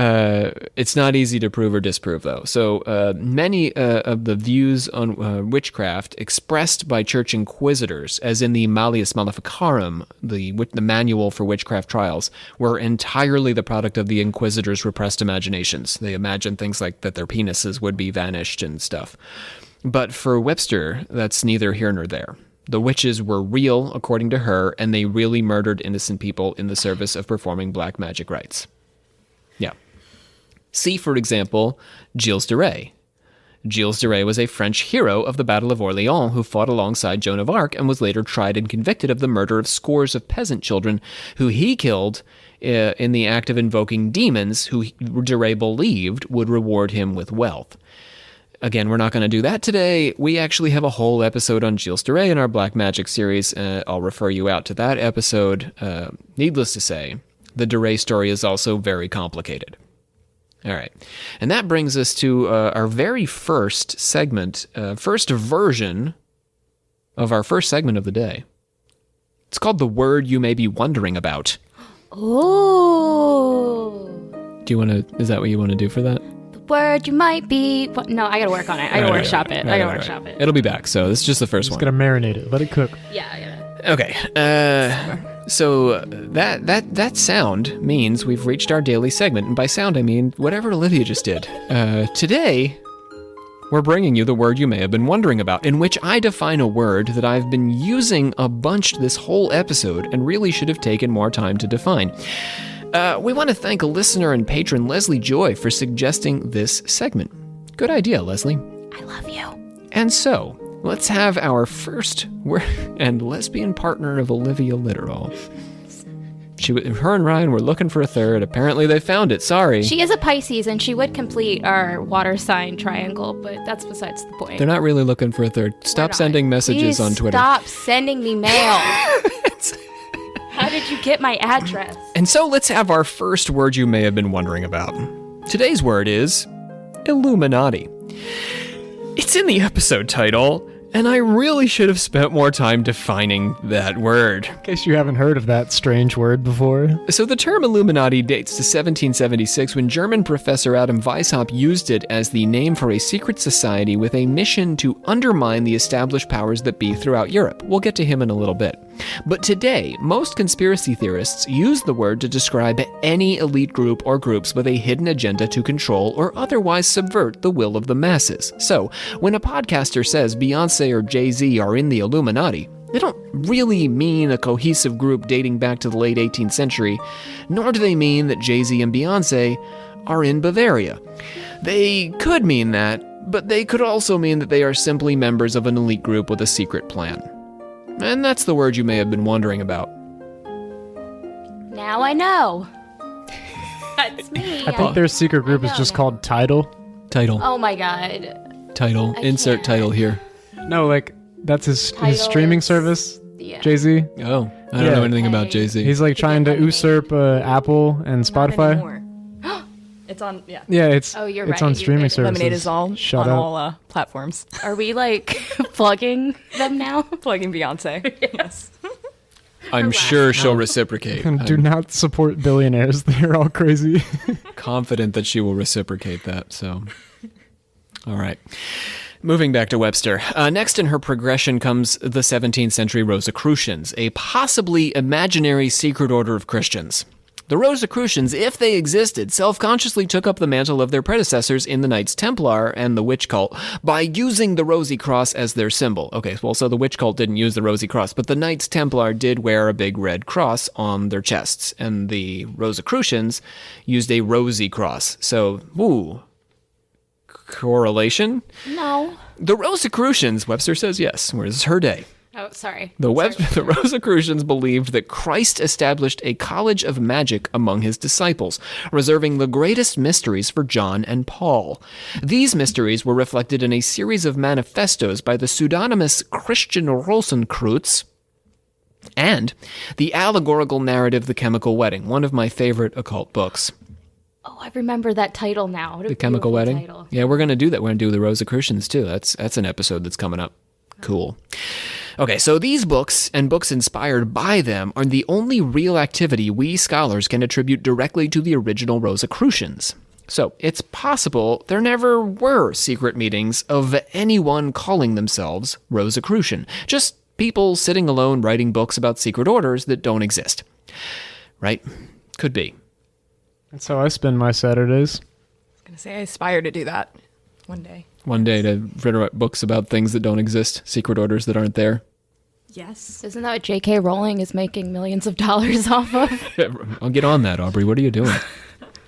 It's not easy to prove or disprove, though. So many of the views on witchcraft expressed by church inquisitors, as in the Malleus Maleficarum, the manual for witchcraft trials, were entirely the product of the inquisitors' repressed imaginations. They imagined things like that their penises would be vanished and stuff. But for Webster, that's neither here nor there. The witches were real, according to her, and they really murdered innocent people in the service of performing black magic rites. Yeah. See, for example, Gilles de Rais. Gilles de Rais was a French hero of the Battle of Orléans who fought alongside Joan of Arc and was later tried and convicted of the murder of scores of peasant children who he killed in the act of invoking demons who de Rais believed would reward him with wealth. Again, we're not going to do that today. We actually have a whole episode on Gilles de Rais in our Black Magic series. I'll refer you out to that episode. Needless to say, the de Rais story is also very complicated. All right. And that brings us to our very first segment, first version of our first segment of the day. It's called The Word You May Be Wondering About. Oh. Do you want to, is that what you want to do for that? The word you might be. No, I gotta work on it. I gotta workshop it. I gotta workshop it. It'll be back. So this is just the first one. Just gotta marinate it. Let it cook. Yeah, I gotta. Okay. So that sound means we've reached our daily segment, and by sound I mean whatever Olivia just did. Today, we're bringing you the word you may have been wondering about, in which I define a word that I've been using a bunch this whole episode and really should have taken more time to define. We want to thank a listener and patron, Leslie Joy, for suggesting this segment. Good idea, Leslie. I love you. And so, let's have our first and lesbian partner of Olivia Litteral. Her and Ryan were looking for a third. Apparently they found it. Sorry. She is a Pisces, and she would complete our water sign triangle, but that's besides the point. They're not really looking for a third. Stop sending messages Please on Twitter. Stop sending me mail. How did you get my address? And so let's have our first word you may have been wondering about. Today's word is Illuminati. It's in the episode title, and I really should have spent more time defining that word. In case you haven't heard of that strange word before. So the term Illuminati dates to 1776 when German professor Adam Weishaupt used it as the name for a secret society with a mission to undermine the established powers that be throughout Europe. We'll get to him in a little bit. But today, most conspiracy theorists use the word to describe any elite group or groups with a hidden agenda to control or otherwise subvert the will of the masses. So, when a podcaster says Beyonce or Jay-Z are in the Illuminati, they don't really mean a cohesive group dating back to the late 18th century, nor do they mean that Jay-Z and Beyonce are in Bavaria. They could mean that, but they could also mean that they are simply members of an elite group with a secret plan. And that's the word you may have been wondering about. Now I know. That's me. I think their secret group is just called Tidal. Title. Oh my god. Title. Insert can't. title here. No, like, that's his Tidal streaming is- service, Yeah. Jay-Z. Oh, I don't know anything about Jay-Z. He's like trying to usurp Apple and Spotify. It's on, yeah. Yeah, it's Oh, you're it's right, on you're streaming right. services. Lemonade is all Shut on up. all platforms. Are we like plugging them now? Plugging Beyonce. Yes. I'm sure she'll reciprocate. And do I'm not support billionaires. They're all crazy. confident that she will reciprocate that, so. All right. Moving back to Webster. Next in her progression comes the 17th century Rosicrucians, a possibly imaginary secret order of Christians. The Rosicrucians, if they existed, self-consciously took up the mantle of their predecessors in the Knights Templar and the witch cult by using the Rosy Cross as their symbol. Okay, well, so the witch cult didn't use the Rosy Cross, but the Knights Templar did wear a big red cross on their chests, and the Rosicrucians used a rosy cross. So, correlation? No. The Rosicrucians, Webster says yes, whereas it's her day. Oh, sorry. The Rosicrucians believed that Christ established a college of magic among his disciples, reserving the greatest mysteries for John and Paul. These mysteries were reflected in a series of manifestos by the pseudonymous Christian Rosicrucians and the allegorical narrative The Chemical Wedding, one of my favorite occult books. Oh, I remember that title now. The Chemical Wedding? Title. Yeah, we're going to do that. We're going to do the Rosicrucians, too. That's an episode that's coming up. Cool. Okay, so these books and books inspired by them are the only real activity we scholars can attribute directly to the original Rosicrucians. So it's possible there never were secret meetings of anyone calling themselves Rosicrucian, just people sitting alone writing books about secret orders that don't exist. Right? Could be. That's how I spend my Saturdays. I was going to say I aspire to do that one day. One day to write books about things that don't exist, secret orders that aren't there. Yes. Isn't that what J.K. Rowling is making millions of dollars off of? I'll get on that, Aubrey. What are you doing?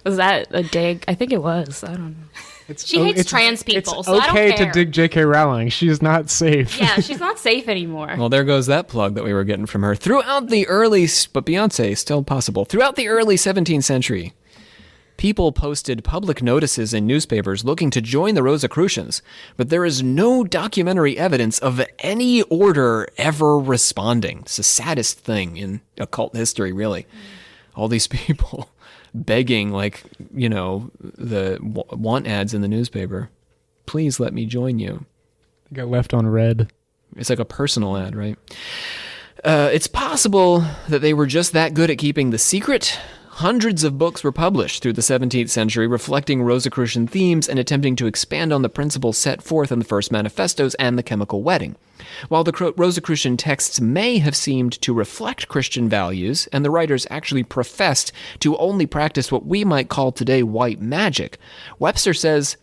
Was that a dig? I think it was. I don't know. She hates trans people, so it's I don't okay care. to dig J.K. Rowling. She's not safe. Yeah, she's not safe anymore. Well, there goes that plug that we were getting from her. But Beyonce, still possible. Throughout the early 17th century, people posted public notices in newspapers looking to join the Rosicrucians, but there is no documentary evidence of any order ever responding. It's the saddest thing in occult history, really. All these people begging, the want ads in the newspaper. Please let me join you. They got left on red. It's like a personal ad, right? It's possible that they were just that good at keeping the secret. Hundreds of books were published through the 17th century reflecting Rosicrucian themes and attempting to expand on the principles set forth in the first manifestos and the Chemical Wedding. While the Rosicrucian texts may have seemed to reflect Christian values, and the writers actually professed to only practice what we might call today white magic, Webster says,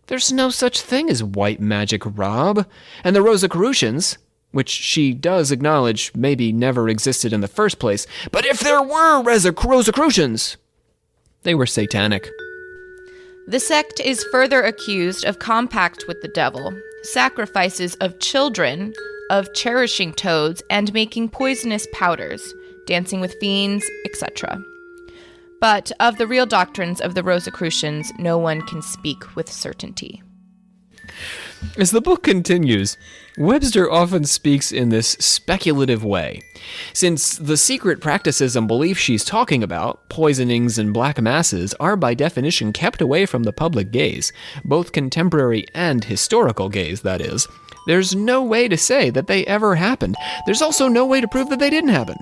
"There's no such thing as white magic, Rob. And the Rosicrucians," which she does acknowledge maybe never existed in the first place, but if there were Rosicrucians, they were satanic. The sect is further accused of compact with the devil, sacrifices of children, of cherishing toads, and making poisonous powders, dancing with fiends, etc. But of the real doctrines of the Rosicrucians, no one can speak with certainty. As the book continues, Webster often speaks in this speculative way. Since the secret practices and beliefs she's talking about, poisonings and black masses, are by definition kept away from the public gaze, both contemporary and historical gaze, that is, there's no way to say that they ever happened. There's also no way to prove that they didn't happen.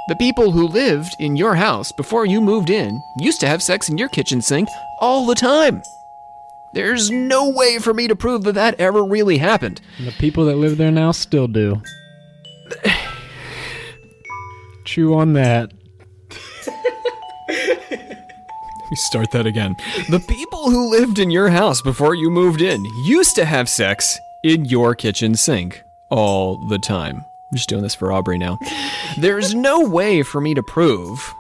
The people who lived in your house before you moved in used to have sex in your kitchen sink all the time. There's no way for me to prove that that ever really happened. And the people that live there now still do. Chew on that. Let me start that again. The people who lived in your house before you moved in used to have sex in your kitchen sink all the time. I'm just doing this for Aubrey now. There's no way for me to prove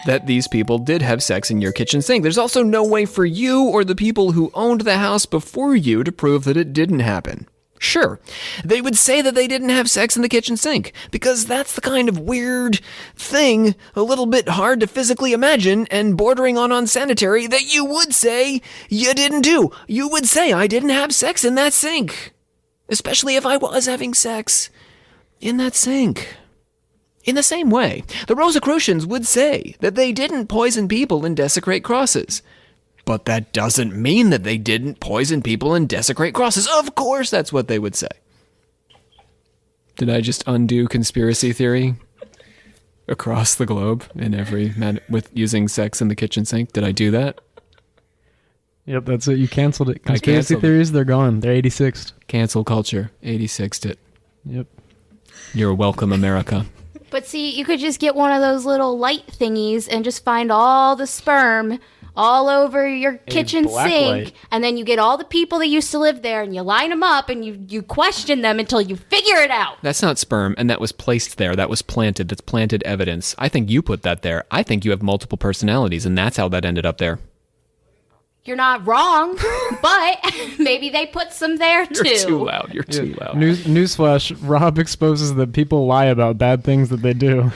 that these people did have sex in your kitchen sink. There's also no way for you or the people who owned the house before you to prove that it didn't happen. Sure, they would say that they didn't have sex in the kitchen sink, because that's the kind of weird thing, a little bit hard to physically imagine and bordering on unsanitary, that you would say you didn't do. You would say, I didn't have sex in that sink. Especially if I was having sex in that sink. In the same way, the Rosicrucians would say that they didn't poison people and desecrate crosses. But that doesn't mean that they didn't poison people and desecrate crosses. Of course that's what they would say. Did I just undo conspiracy theory across the globe in every with using sex in the kitchen sink? Did I do that? Yep, that's it. You canceled it. Conspiracy theories, they're gone. They're 86th. Cancel culture. 86'd it. Yep. You're welcome, America. But see, you could just get one of those little light thingies and just find all the sperm all over your kitchen sink. Light. And then you get all the people that used to live there and you line them up and you question them until you figure it out. That's not sperm, and that was placed there. That was planted. That's planted evidence. I think you put that there. I think you have multiple personalities, and that's how that ended up there. You're not wrong, but maybe they put some there too. You're too loud. You're too loud. Newsflash, Rob exposes that people lie about bad things that they do.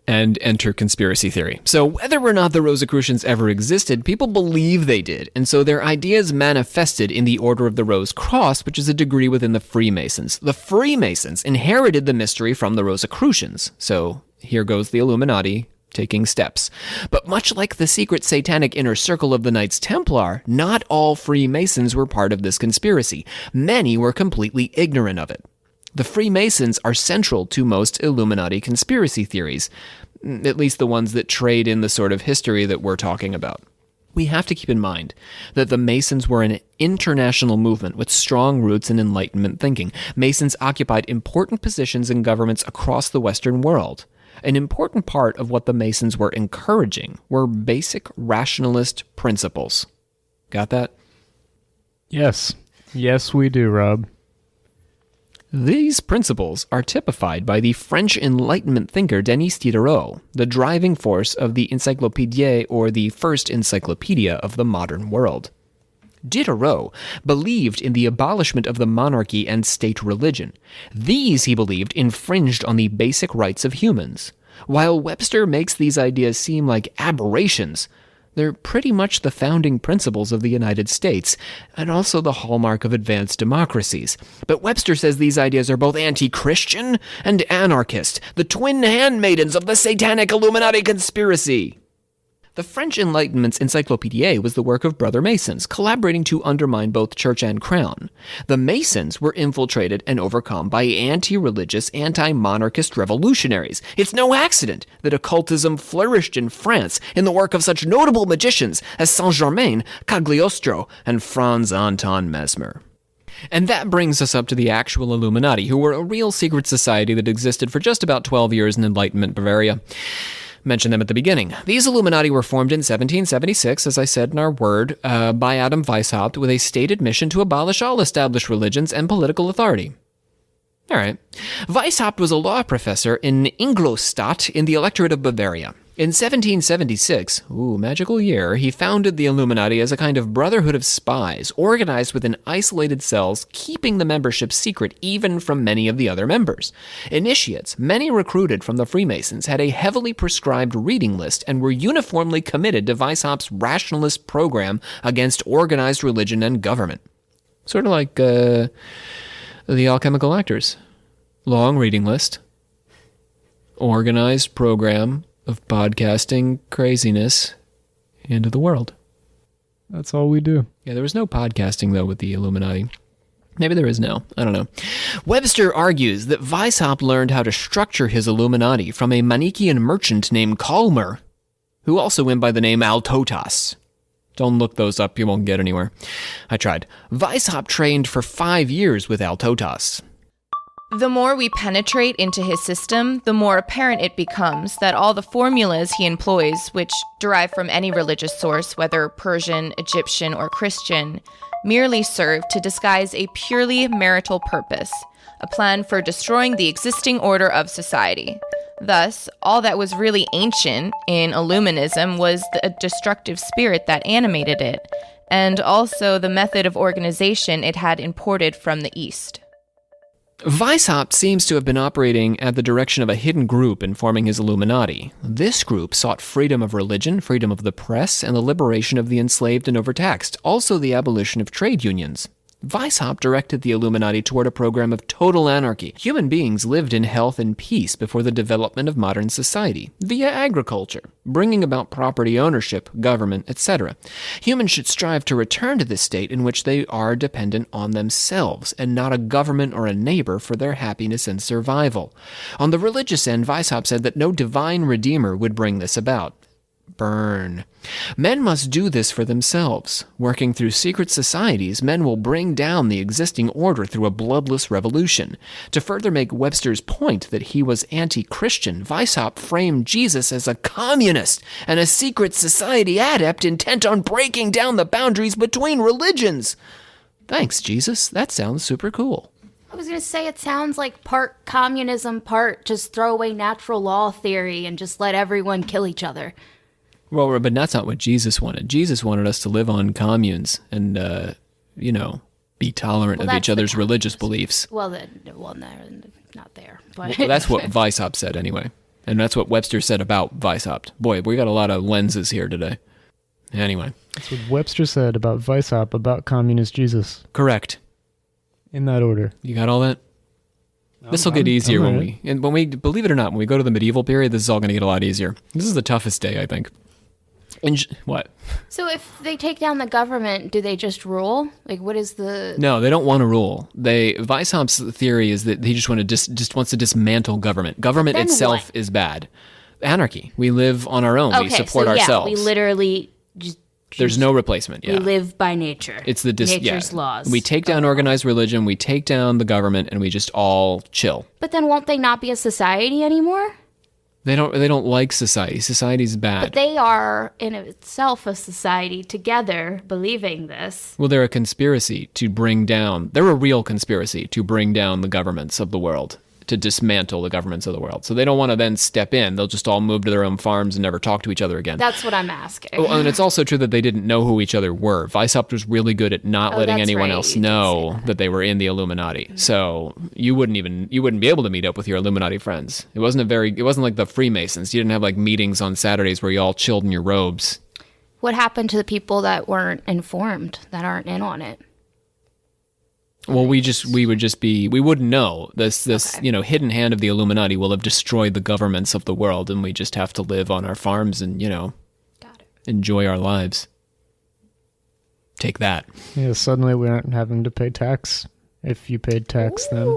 And enter conspiracy theory. So whether or not the Rosicrucians ever existed, people believe they did, and so their ideas manifested in the Order of the Rose Cross, which is a degree within the Freemasons. The Freemasons inherited the mystery from the Rosicrucians. So here goes the Illuminati taking steps. But much like the secret satanic inner circle of the Knights Templar, not all Freemasons were part of this conspiracy. Many were completely ignorant of it. The Freemasons are central to most Illuminati conspiracy theories, at least the ones that trade in the sort of history that we're talking about. We have to keep in mind that the Masons were an international movement with strong roots in Enlightenment thinking. Masons occupied important positions in governments across the Western world. An important part of what the Masons were encouraging were basic rationalist principles. Got that? Yes. Yes, we do, Rob. These principles are typified by the French Enlightenment thinker Denis Diderot, the driving force of the Encyclopédie, or the first encyclopedia of the modern world. Diderot believed in the abolishment of the monarchy and state religion. These, he believed, infringed on the basic rights of humans. While Webster makes these ideas seem like aberrations, they're pretty much the founding principles of the United States, and also the hallmark of advanced democracies. But Webster says these ideas are both anti-Christian and anarchist, the twin handmaidens of the satanic Illuminati conspiracy. The French Enlightenment's Encyclopédie was the work of brother Masons, collaborating to undermine both church and crown. The Masons were infiltrated and overcome by anti-religious, anti-monarchist revolutionaries. It's no accident that occultism flourished in France in the work of such notable magicians as Saint-Germain, Cagliostro, and Franz Anton Mesmer. And that brings us up to the actual Illuminati, who were a real secret society that existed for just about 12 years in Enlightenment Bavaria. Mentioned them at the beginning. These Illuminati were formed in 1776, as I said in our word, by Adam Weishaupt, with a stated mission to abolish all established religions and political authority. All right. Weishaupt was a law professor in Ingolstadt in the electorate of Bavaria. In 1776, magical year, he founded the Illuminati as a kind of brotherhood of spies, organized within isolated cells, keeping the membership secret even from many of the other members. Initiates, many recruited from the Freemasons, had a heavily prescribed reading list and were uniformly committed to Weishaupt's rationalist program against organized religion and government. Sort of like the alchemical actors. Long reading list, organized program of podcasting craziness into the world. That's all we do. Yeah, there was no podcasting, though, with the Illuminati. Maybe there is now. I don't know. Webster argues that Weishaupt learned how to structure his Illuminati from a Manichaean merchant named Kalmer, who also went by the name Altotas. Don't look those up, you won't get anywhere. I tried. Weishaupt trained for 5 years with Altotas. The more we penetrate into his system, the more apparent it becomes that all the formulas he employs, which derive from any religious source, whether Persian, Egyptian, or Christian, merely serve to disguise a purely marital purpose, a plan for destroying the existing order of society. Thus, all that was really ancient in Illuminism was the destructive spirit that animated it, and also the method of organization it had imported from the East. Weishaupt seems to have been operating at the direction of a hidden group in forming his Illuminati. This group sought freedom of religion, freedom of the press, and the liberation of the enslaved and overtaxed, also the abolition of trade unions. Weishaupt directed the Illuminati toward a program of total anarchy. Human beings lived in health and peace before the development of modern society, via agriculture, bringing about property ownership, government, etc. Humans should strive to return to this state in which they are dependent on themselves, and not a government or a neighbor for their happiness and survival. On the religious end, Weishaupt said that no divine redeemer would bring this about. Burn. Men must do this for themselves. Working through secret societies, men will bring down the existing order through a bloodless revolution. To further make Webster's point that he was anti-Christian, Weishaupt framed Jesus as a communist and a secret society adept intent on breaking down the boundaries between religions. Thanks, Jesus. That sounds super cool. I was going to say it sounds like part communism, part just throw away natural law theory and just let everyone kill each other. Well, but that's not what Jesus wanted. Jesus wanted us to live on communes and, be tolerant of each other's religious beliefs. Well, no, not there. But Well, that's what Weishaupt said anyway. And that's what Webster said about Weishaupt. Boy, we got a lot of lenses here today. Anyway. That's what Webster said about Weishaupt, about communist Jesus. Correct. In that order. You got all that? This will get easier when we believe it or not, when we go to the medieval period, this is all going to get a lot easier. This is the toughest day, I think. What? So if they take down the government, do they just rule? Like, what is the... No, they don't want to rule. Weishaupt's theory is that he just wants to dismantle government. Government Then itself what? is bad. Anarchy. We live on our own. We support ourselves. We literally just... There's no replacement. Yeah. We live by nature. It's the nature's laws. We take down organized religion, we take down the government, and we just all chill. But then won't they not be a society anymore? They don't like society. Society's bad. But they are in itself a society together believing this. Well, they're a conspiracy to bring down... They're a real conspiracy to bring down the governments of the world, to dismantle the governments of the world. So they don't want to then step in. They'll just all move to their own farms and never talk to each other again. That's what I'm asking. Oh, and it's also true that they didn't know who each other were. Weishaupt was really good at not letting that's anyone right. else You did know say that they were in the Illuminati. So you wouldn't be able to meet up with your Illuminati friends. It wasn't like the Freemasons. You didn't have like meetings on Saturdays where you all chilled in your robes. What happened to the people that weren't informed, that aren't in on it? Well, we wouldn't know. This Okay. Hidden hand of the Illuminati will have destroyed the governments of the world, and we just have to live on our farms and, Got it. enjoy our lives. Take that. Yeah, suddenly we aren't having to pay tax. If you paid tax, then.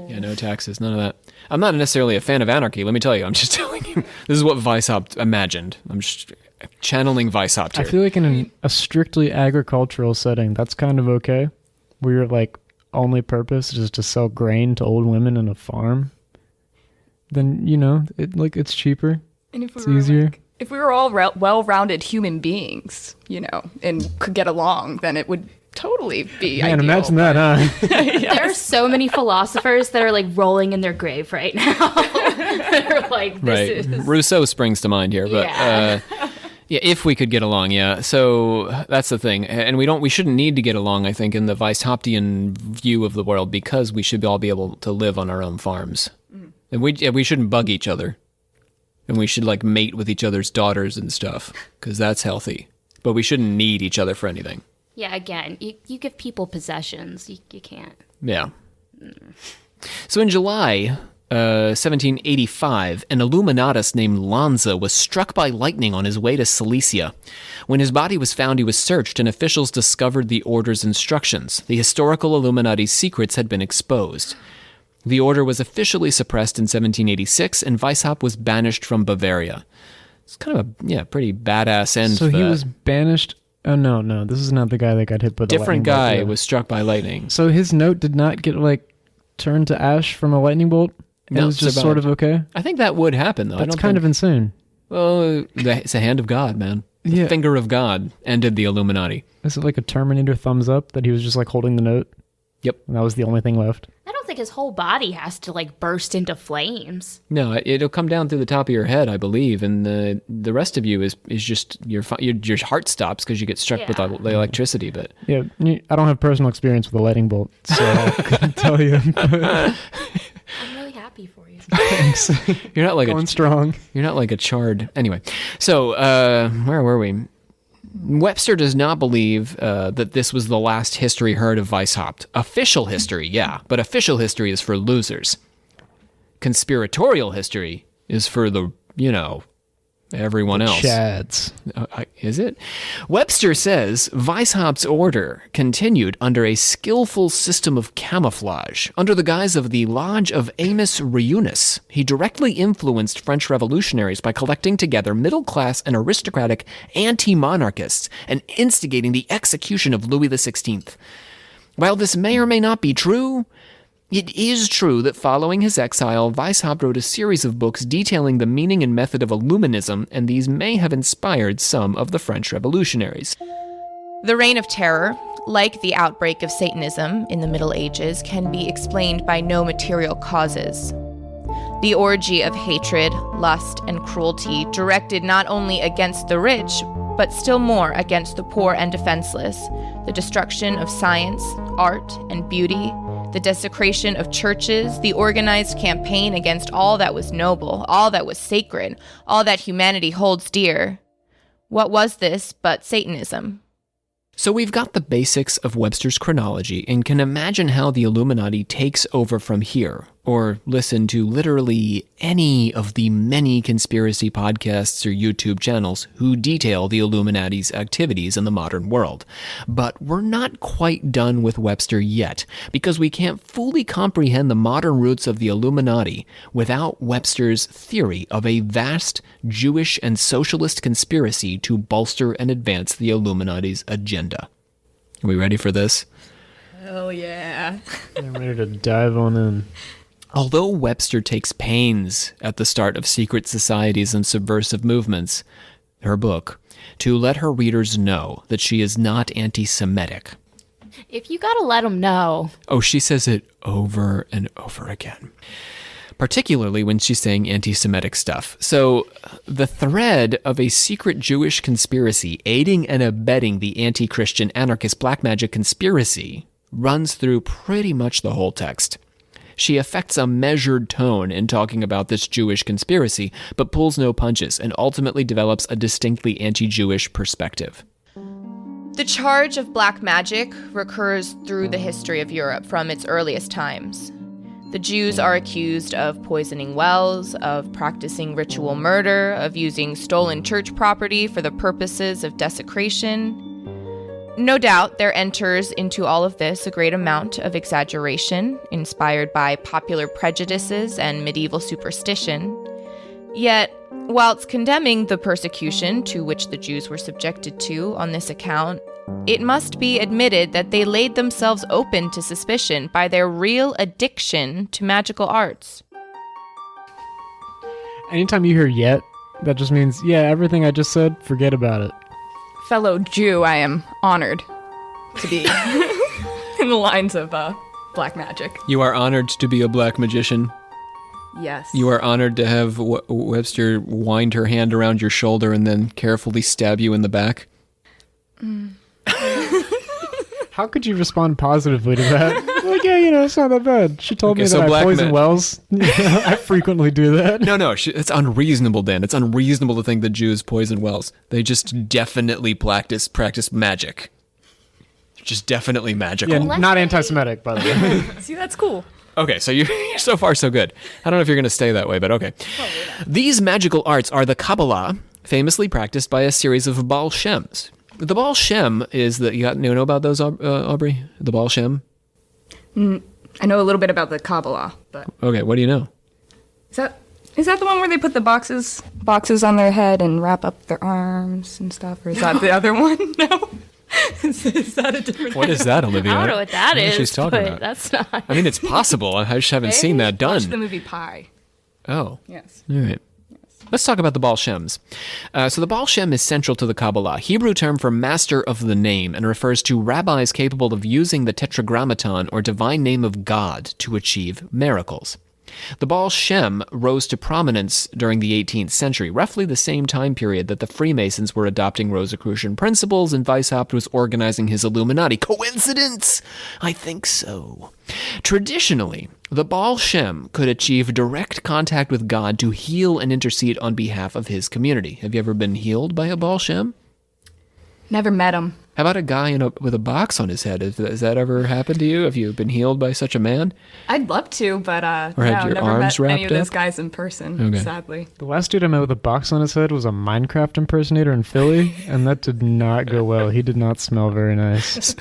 Yeah, no taxes, none of that. I'm not necessarily a fan of anarchy, let me tell you. I'm just telling you. This is what Weishaupt imagined. I'm just channeling Weishaupt I here. feel like in a strictly agricultural setting, that's kind of okay. Where your only purpose is to sell grain to old women in a farm. Then it's cheaper. And if It's easier. if we were all well-rounded human beings, and could get along, then it would totally be Man, ideal. imagine that, huh? There are so many philosophers that are rolling in their grave right now. They're like, this Right. is... Rousseau springs to mind here, but Yeah. yeah, if we could get along, yeah. So that's the thing, and we shouldn't need to get along. I think in the Weishauptian view of the world, because we should all be able to live on our own farms, and we shouldn't bug each other, and we should mate with each other's daughters and stuff, because that's healthy. But we shouldn't need each other for anything. Yeah, again, you give people possessions. You can't. Yeah. So in July 1785, an Illuminatus named Lanza was struck by lightning on his way to Silesia. When his body was found, he was searched, and officials discovered the order's instructions. The historical Illuminati's secrets had been exposed. The order was officially suppressed in 1786, and Weishaupt was banished from Bavaria. It's kind of a pretty badass end. So he was banished. Oh, no. This is not the guy that got hit by the different lightning bolt, guy yeah. was struck by lightning. So his note did not get, turned to ash from a lightning bolt? It No, was just survived. sort of okay? I think that would happen, though. That's kind of insane. Well, it's a hand of God, man. The Yeah. finger of God ended the Illuminati. Is it like a Terminator thumbs up that he was just holding the note? Yep. And that was the only thing left? I don't think his whole body has to burst into flames. No, it'll come down through the top of your head, I believe, and the rest of you is just your heart stops because you get struck with Yeah. the electricity. But Yeah, I don't have personal experience with a lightning bolt, so I couldn't tell you. I'm really happy for you. Thanks. you're not like Going strong. you're not like a charred. Anyway, so where were we? Webster does not believe that this was the last history heard of Weishaupt. Official history, yeah, but official history is for losers. Conspiratorial history is for the, everyone else. Chads. Is it? Webster says Weishaupt's order continued under a skillful system of camouflage. Under the guise of the Lodge of Amos Reunus, he directly influenced French revolutionaries by collecting together middle-class and aristocratic anti-monarchists and instigating the execution of Louis XVI. While this may or may not be true, it is true that following his exile, Weishaupt wrote a series of books detailing the meaning and method of Illuminism, and these may have inspired some of the French revolutionaries. The Reign of Terror, like the outbreak of Satanism in the Middle Ages, can be explained by no material causes. The orgy of hatred, lust, and cruelty directed not only against the rich, but still more against the poor and defenseless. The destruction of science, art, and beauty, the desecration of churches, the organized campaign against all that was noble, all that was sacred, all that humanity holds dear. What was this but Satanism? So we've got the basics of Webster's chronology and can imagine how the Illuminati takes over from here, or listen to literally any of the many conspiracy podcasts or YouTube channels who detail the Illuminati's activities in the modern world. But we're not quite done with Webster yet, because we can't fully comprehend the modern roots of the Illuminati without Webster's theory of a vast Jewish and socialist conspiracy to bolster and advance the Illuminati's agenda. Are we ready for this? Hell yeah. I'm ready to dive on in. Although Webster takes pains at the start of secret societies and subversive movements, her book, to let her readers know that she is not anti-Semitic. If you gotta let them know. Oh, she says it over and over again. Particularly when she's saying anti-Semitic stuff. So, the thread of a secret Jewish conspiracy aiding and abetting the anti-Christian anarchist black magic conspiracy runs through pretty much the whole text. She affects a measured tone in talking about this Jewish conspiracy, but pulls no punches and ultimately develops a distinctly anti-Jewish perspective. The charge of black magic recurs through the history of Europe from its earliest times. The Jews are accused of poisoning wells, of practicing ritual murder, of using stolen church property for the purposes of desecration. No doubt there enters into all of this a great amount of exaggeration, inspired by popular prejudices and medieval superstition. Yet, whilst condemning the persecution to which the Jews were subjected to on this account, it must be admitted that they laid themselves open to suspicion by their real addiction to magical arts. Anytime you hear yet, that just means, yeah, everything I just said, forget about it. Fellow Jew, I am honored to be in the lines of black magic. You are honored to be a black magician. Yes. You are honored to have Webster wind her hand around your shoulder and then carefully stab you in the back. How could you respond positively to that? Like, yeah, it's not that bad. She told me that I poison wells. I frequently do that. No, it's unreasonable, Dan. It's unreasonable to think that Jews poison wells. They just definitely practice magic. They're just definitely magical. Yeah, not anti-Semitic, by the way. See, that's cool. Okay, so you're so far so good. I don't know if you're going to stay that way, but okay. These magical arts are the Kabbalah, famously practiced by a series of Baal Shems. The Baal Shem is the... You know about those, Aubrey? The Baal Shem? I know a little bit about the Kabbalah, but... Okay, what do you know? Is that the one where they put the boxes on their head and wrap up their arms and stuff? Or is that the other one? No? Is that a different... What is that, Olivia? I don't know what that is, she's talking but about. that's not... I mean, it's possible. I just haven't seen that done. Watch the movie Pi. Oh. Yes. All right. Let's talk about the Baal Shems. So the Baal Shem is central to the Kabbalah, Hebrew term for master of the name, and refers to rabbis capable of using the tetragrammaton or divine name of God to achieve miracles. The Baal Shem rose to prominence during the 18th century, roughly the same time period that the Freemasons were adopting Rosicrucian principles and Weishaupt was organizing his Illuminati. Coincidence? I think so. Traditionally, the Baal Shem could achieve direct contact with God to heal and intercede on behalf of his community. Have you ever been healed by a Baal Shem? Never met him. How about a guy with a box on his head? Has that ever happened to you? Have you been healed by such a man? I'd love to, but or had your never arms met any wrapped of those up? guys in person, sadly. The last dude I met with a box on his head was a Minecraft impersonator in Philly, and that did not go well. He did not smell very nice.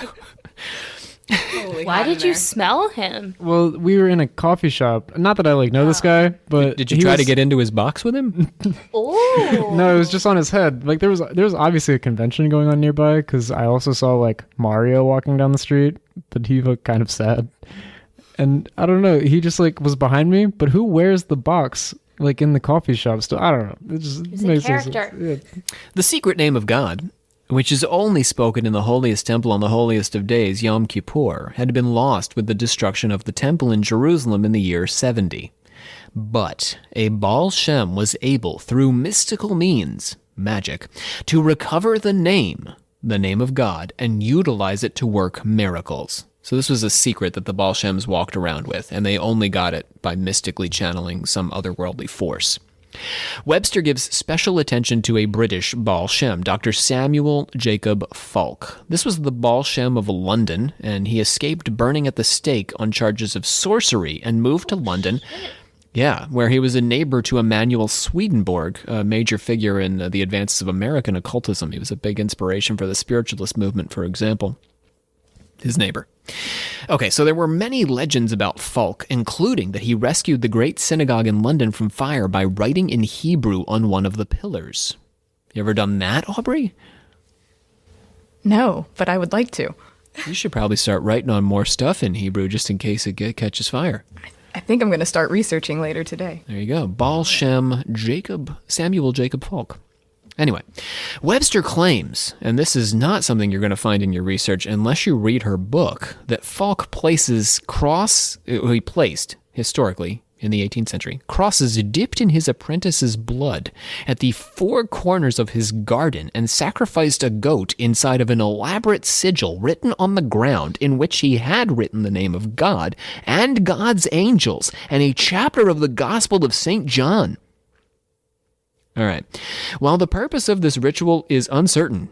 Why did you smell him? Well, we were in a coffee shop. Not that I know this guy, but Did you try to get into his box with him? Oh. No, it was just on his head. There was obviously a convention going on nearby because I also saw Mario walking down the street, but he looked kind of sad. And I don't know, he just was behind me. But who wears the box in the coffee shop still? I don't know. It just He's makes a character. Yeah. The secret name of God, which is only spoken in the holiest temple on the holiest of days, Yom Kippur, had been lost with the destruction of the temple in Jerusalem in the year 70. But a Baal Shem was able, through mystical means, magic, to recover the name of God, and utilize it to work miracles. So this was a secret that the Baal Shems walked around with, and they only got it by mystically channeling some otherworldly force. Webster gives special attention to a British Baal Shem, Dr. Samuel Jacob Falk. This was the Baal Shem of London, and he escaped burning at the stake on charges of sorcery and moved to London. Yeah, where he was a neighbor to Emanuel Swedenborg, a major figure in the advances of American occultism. He was a big inspiration for the spiritualist movement, for example. His neighbor. Okay, so there were many legends about Falk, including that he rescued the great synagogue in London from fire by writing in Hebrew on one of the pillars. You ever done that, Aubrey? No, but I would like to. You should probably start writing on more stuff in Hebrew just in case it catches fire. I think I'm going to start researching later today. There you go. Baal Shem Samuel Jacob Falk. Anyway, Webster claims, and this is not something you're going to find in your research unless you read her book, that Falk he placed, historically, in the 18th century, crosses dipped in his apprentice's blood at the four corners of his garden and sacrificed a goat inside of an elaborate sigil written on the ground in which he had written the name of God and God's angels and a chapter of the Gospel of St. John. All right. While the purpose of this ritual is uncertain,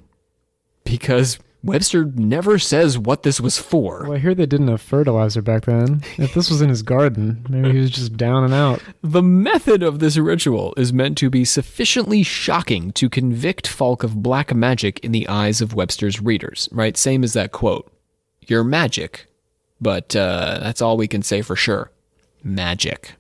because Webster never says what this was for. Well, I hear they didn't have fertilizer back then. If this was in his garden, maybe he was just down and out. The method of this ritual is meant to be sufficiently shocking to convict Falk of black magic in the eyes of Webster's readers, right? Same as that quote. You're magic, but that's all we can say for sure. Magic.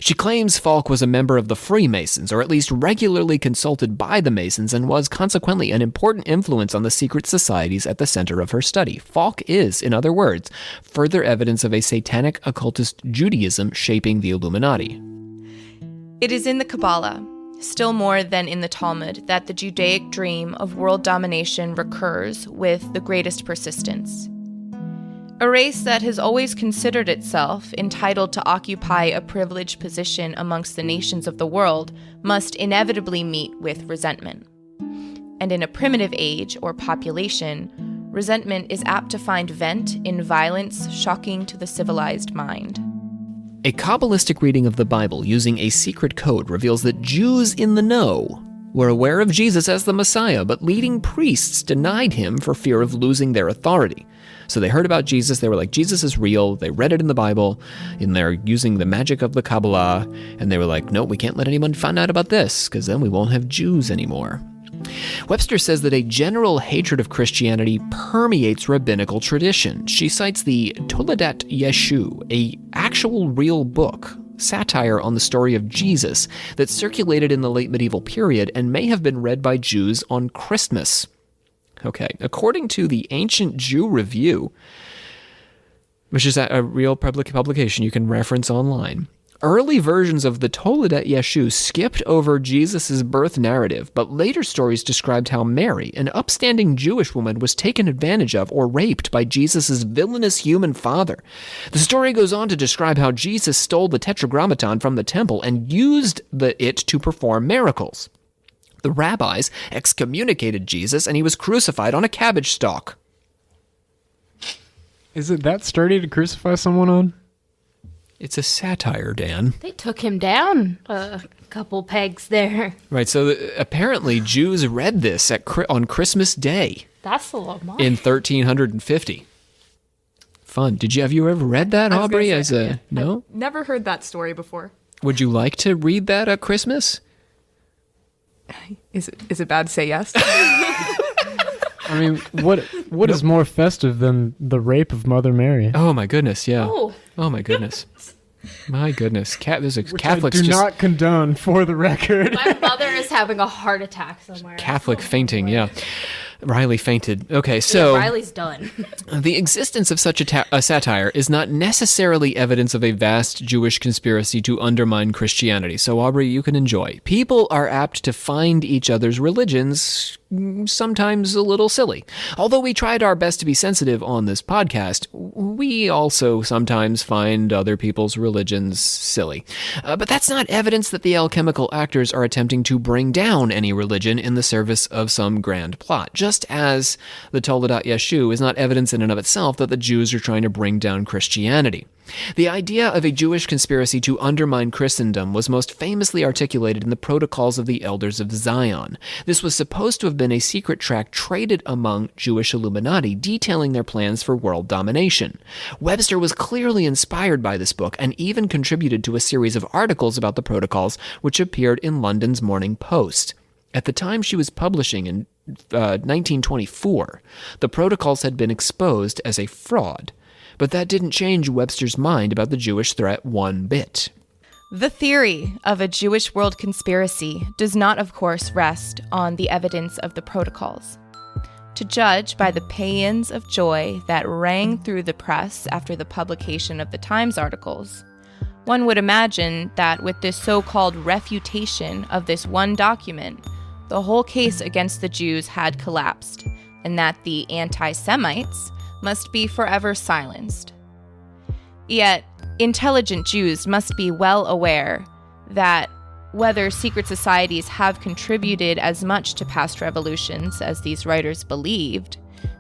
She claims Falk was a member of the Freemasons, or at least regularly consulted by the Masons, and was consequently an important influence on the secret societies at the center of her study. Falk is, in other words, further evidence of a satanic occultist Judaism shaping the Illuminati. It is in the Kabbalah, still more than in the Talmud, that the Judaic dream of world domination recurs with the greatest persistence. A race that has always considered itself entitled to occupy a privileged position amongst the nations of the world must inevitably meet with resentment. And in a primitive age or population, resentment is apt to find vent in violence shocking to the civilized mind. A Kabbalistic reading of the Bible using a secret code reveals that Jews in the know were aware of Jesus as the Messiah, but leading priests denied him for fear of losing their authority. So they heard about Jesus, they were like, Jesus is real, they read it in the Bible, and they're using the magic of the Kabbalah, and they were like, no, we can't let anyone find out about this, because then we won't have Jews anymore. Webster says that a general hatred of Christianity permeates rabbinical tradition. She cites the Toledat Yeshu, a actual real book, satire on the story of Jesus, that circulated in the late medieval period and may have been read by Jews on Christmas. Okay, according to the Ancient Jew Review, which is a real public publication you can reference online, early versions of the Toledat Yeshu skipped over Jesus' birth narrative, but later stories described how Mary, an upstanding Jewish woman, was taken advantage of or raped by Jesus' villainous human father. The story goes on to describe how Jesus stole the Tetragrammaton from the temple and used it to perform miracles. The rabbis excommunicated Jesus, and he was crucified on a cabbage stalk. Is it that sturdy to crucify someone on? It's a satire, Dan. They took him down a couple pegs there. Right, so apparently Jews read this on Christmas Day. That's a lot more. In 1350. Fun. Have you ever read that, Aubrey? No? I've never heard that story before. Would you like to read that at Christmas? Is it bad to say yes? I mean, what is more festive than the rape of Mother Mary? Oh my goodness, yeah. Oh my goodness. My goodness. There's a Which Catholics I do not condone, for the record. My mother is having a heart attack somewhere. Catholic fainting, yeah. Riley fainted. Okay, so Riley's done. The existence of such a satire is not necessarily evidence of a vast Jewish conspiracy to undermine Christianity. So, Aubrey, you can enjoy. People are apt to find each other's religions sometimes a little silly. Although we tried our best to be sensitive on this podcast, we also sometimes find other people's religions silly. But that's not evidence that the alchemical actors are attempting to bring down any religion in the service of some grand plot, just as the Toledat Yeshu is not evidence in and of itself that the Jews are trying to bring down Christianity. The idea of a Jewish conspiracy to undermine Christendom was most famously articulated in the Protocols of the Elders of Zion. This was supposed to have been a secret tract traded among Jewish Illuminati, detailing their plans for world domination. Webster was clearly inspired by this book and even contributed to a series of articles about the Protocols, which appeared in London's Morning Post. At the time she was publishing in 1924, the Protocols had been exposed as a fraud. But that didn't change Webster's mind about the Jewish threat one bit. The theory of a Jewish world conspiracy does not, of course, rest on the evidence of the Protocols. To judge by the paeans of joy that rang through the press after the publication of the Times articles, one would imagine that with this so-called refutation of this one document, the whole case against the Jews had collapsed, and that the anti-Semites must be forever silenced. Yet, intelligent Jews must be well aware that whether secret societies have contributed as much to past revolutions as these writers believed,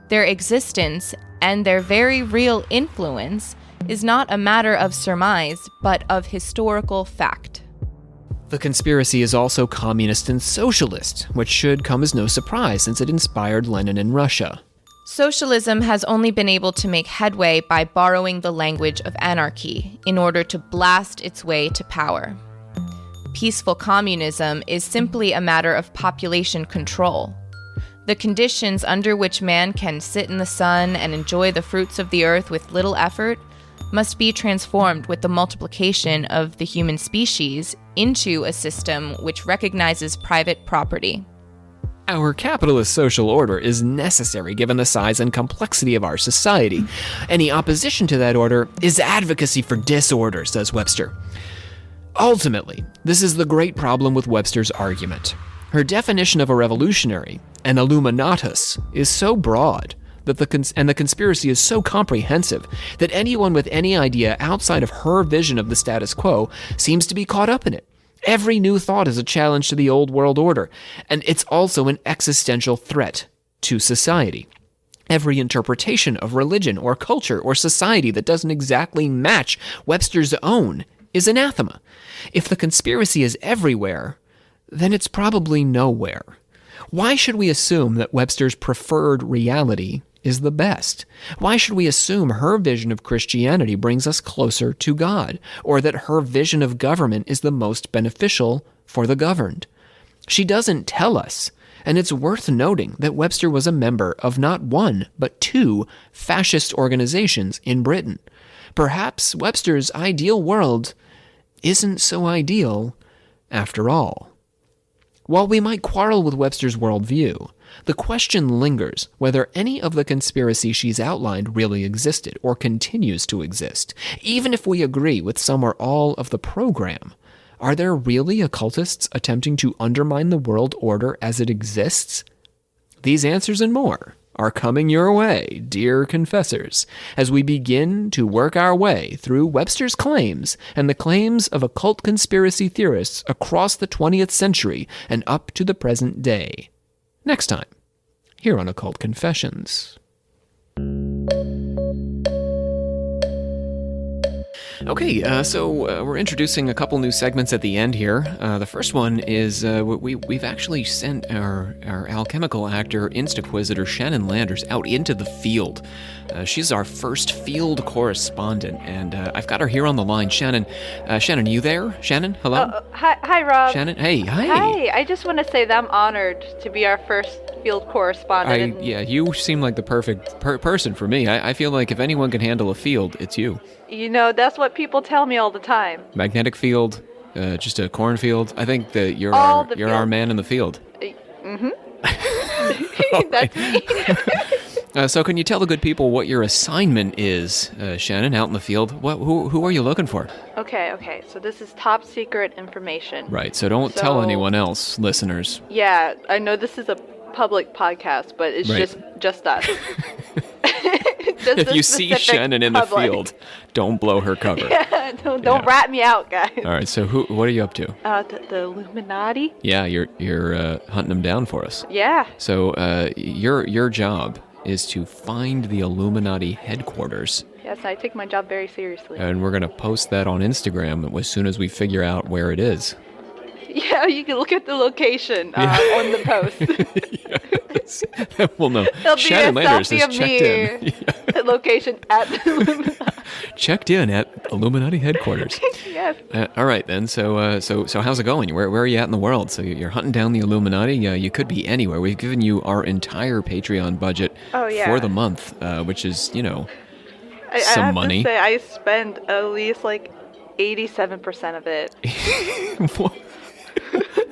their existence and their very real influence is not a matter of surmise, but of historical fact. The conspiracy is also communist and socialist, which should come as no surprise since it inspired Lenin in Russia. Socialism has only been able to make headway by borrowing the language of anarchy in order to blast its way to power. Peaceful communism is simply a matter of population control. The conditions under which man can sit in the sun and enjoy the fruits of the earth with little effort must be transformed with the multiplication of the human species into a system which recognizes private property. Our capitalist social order is necessary given the size and complexity of our society. Any opposition to that order is advocacy for disorder, says Webster. Ultimately, this is the great problem with Webster's argument. Her definition of a revolutionary, an Illuminatus, is so broad that the conspiracy is so comprehensive that anyone with any idea outside of her vision of the status quo seems to be caught up in it. Every new thought is a challenge to the old world order, and it's also an existential threat to society. Every interpretation of religion or culture or society that doesn't exactly match Webster's own is anathema. If the conspiracy is everywhere, then it's probably nowhere. Why should we assume that Webster's preferred reality is the best? Why should we assume her vision of Christianity brings us closer to God, or that her vision of government is the most beneficial for the governed? She doesn't tell us, and it's worth noting that Webster was a member of not one, but two fascist organizations in Britain. Perhaps Webster's ideal world isn't so ideal after all. While we might quarrel with Webster's worldview, the question lingers whether any of the conspiracy she's outlined really existed or continues to exist. Even if we agree with some or all of the program, are there really occultists attempting to undermine the world order as it exists? These answers and more are coming your way, dear confessors, as we begin to work our way through Webster's claims and the claims of occult conspiracy theorists across the 20th century and up to the present day. Next time, here on Occult Confessions. Okay, so we're introducing a couple new segments at the end here. The first one is we've actually sent our alchemical actor, Instaquisitor Shannon Landers out into the field. She's our first field correspondent, and I've got her here on the line. Shannon, you there? Shannon, hello? Hi, Rob. Shannon, hey, hi. Hi, I just want to say that I'm honored to be our first field correspondent. Yeah, you seem like the perfect person for me. I feel like if anyone can handle a field, it's you. You know, that's what people tell me all the time. Magnetic field, just a cornfield. I think that you're our man in the field. Mm-hmm. Right. That's me. So can you tell the good people what your assignment is, Shannon, out in the field? Who are you looking for? Okay. So this is top secret information. Right, so don't tell anyone else, listeners. Yeah, I know this is a public podcast, but it's Right. just us. Just If the you see specific Shannon in the public. field, don't blow her cover. Yeah, don't Yeah. rat me out, guys. All right, so what are you up to? The Illuminati? Yeah, you're hunting them down for us. Yeah. So your job is to find the Illuminati headquarters, Yes, I take my job very seriously. and we're gonna post that on Instagram as soon as we figure out where it is. Yeah, you can look at the location on the post. Well, no, There'll be Shannon a Landers selfie is of checked in. me. The location at the Illuminati. Checked in at Illuminati headquarters. Yes. All right then. So how's it going? Where are you at in the world? So you're hunting down the Illuminati. You could be anywhere. We've given you our entire Patreon budget for the month, which is some I have money. to say, I spend at least like 87% of it. What?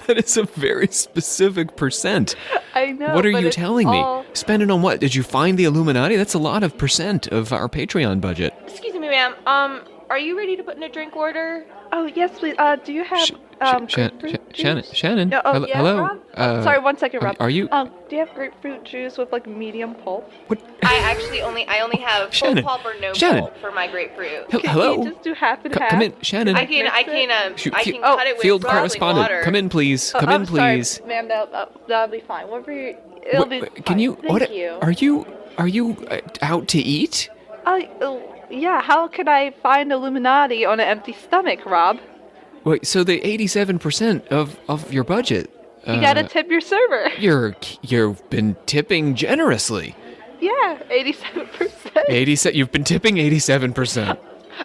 That is a very specific percent. I know. What are but you it's telling all- me? Spend it on what? Did you find the Illuminati? That's a lot of percent of our Patreon budget. Excuse me, ma'am. Are you ready to put in a drink order? Oh yes, please. Do you have grapefruit juice? Shannon. No, hello. yeah, hello? Rob? Sorry, 1 second, Rob. Are you? Do you have grapefruit juice with like medium pulp? What? I only have full Shannon. pulp or no Shannon. pulp for my grapefruit. Can Hello. you just do half and Co- half? come in, Shannon. I can Shoot, cut it with field sparkling correspondent. water. Come in, please. Come in, I'm sorry, please. ma'am. That'll be fine. Whatever it'll be fine. Can you? Thank What? you. Are you out to eat? Yeah. How could I find Illuminati on an empty stomach, Rob? Wait. So the 87% of your budget. You gotta tip your server. You've been tipping generously. Yeah, 87%. You've been tipping 87%.